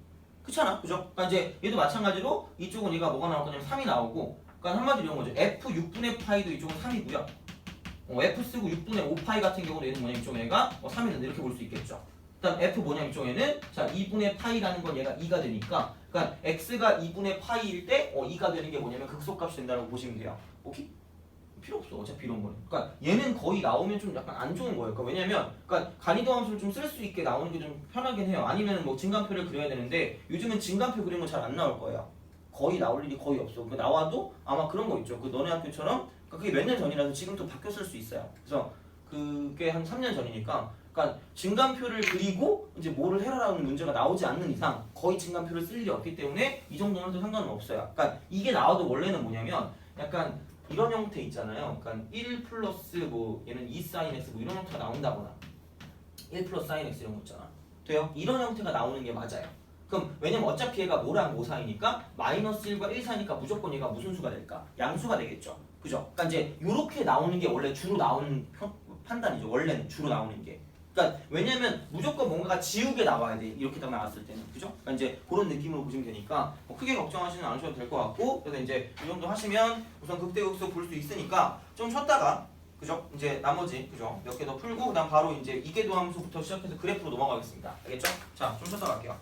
그렇잖아, 그죠? 그러니까 이제 얘도 마찬가지로 이쪽은 얘가 뭐가 나올 거냐면 3이 나오고, 그러니까 한마디로 이런 거죠. f 6분의 파이도 이쪽은 3이고요. f 쓰고 6분의 5파이 같은 경우는 얘는 뭐냐면 이쪽 얘가 3이 된다 이렇게 볼 수 있겠죠. 그다음 f 뭐냐면 이쪽에는 자 2분의 파이라는 건 얘가 2가 되니까, 그러니까 x가 2분의 파이일 때 2가 되는 게 뭐냐면 극소값이 된다고 보시면 돼요. 오케이? 필요 없어. 어차피 이런 거는. 그러니까 얘는 거의 나오면 좀 약간 안 좋은 거예요. 그러니까 왜냐면 그러니까 간이도 함수를 좀 쓸 수 있게 나오는 게 좀 편하긴 해요. 아니면 뭐 증간표를 그려야 되는데 요즘은 증간표 그리는 건 잘 안 나올 거예요. 거의 나올 일이 거의 없어. 그 나와도 아마 그런 거 있죠. 그 너네 학교처럼 그러니까 그게 몇 년 전이라서 지금 또 바뀌었을 수 있어요. 그래서 그게 한 3년 전이니까 그러니까 증간표를 그리고 이제 뭐를 해라라는 문제가 나오지 않는 이상 거의 증간표를 쓸 일이 없기 때문에 이 정도는 또 상관은 없어요. 그러니까 이게 나와도 원래는 뭐냐면 약간 이런 형태 있잖아요. 그러니까 1 플러스 뭐 얘는 2 사인 x 뭐 이런 형태가 나온다거나 1 플러스 사인 x 이런 거 있잖아. 돼요? 이런 형태가 나오는 게 맞아요. 그럼 왜냐면 어차피 얘가 뭐랑 뭐 사이니까 마이너스 1과 1 사이니까 무조건 얘가 무슨 수가 될까? 양수가 되겠죠. 그죠? 그러니까 이제 이렇게 나오는 게 원래 주로 나오는 판단이죠. 원래는 주로 나오는 게. 그러니까 왜냐면 무조건 뭔가가 지우개 나와야 돼. 이렇게 딱 나왔을 때는. 그죠? 그러니까 이제 그런 느낌으로 보시면 되니까 뭐 크게 걱정하시는 않으셔도 될 것 같고, 그래서 이제 이 정도 하시면 우선 극대극소 볼 수 있으니까 좀 쉬었다가 그죠? 이제 나머지 그죠? 몇 개 더 풀고 그다음 바로 이제 이계도 함수부터 시작해서 그래프로 넘어가겠습니다. 알겠죠? 자, 좀 쉬었다 갈게요.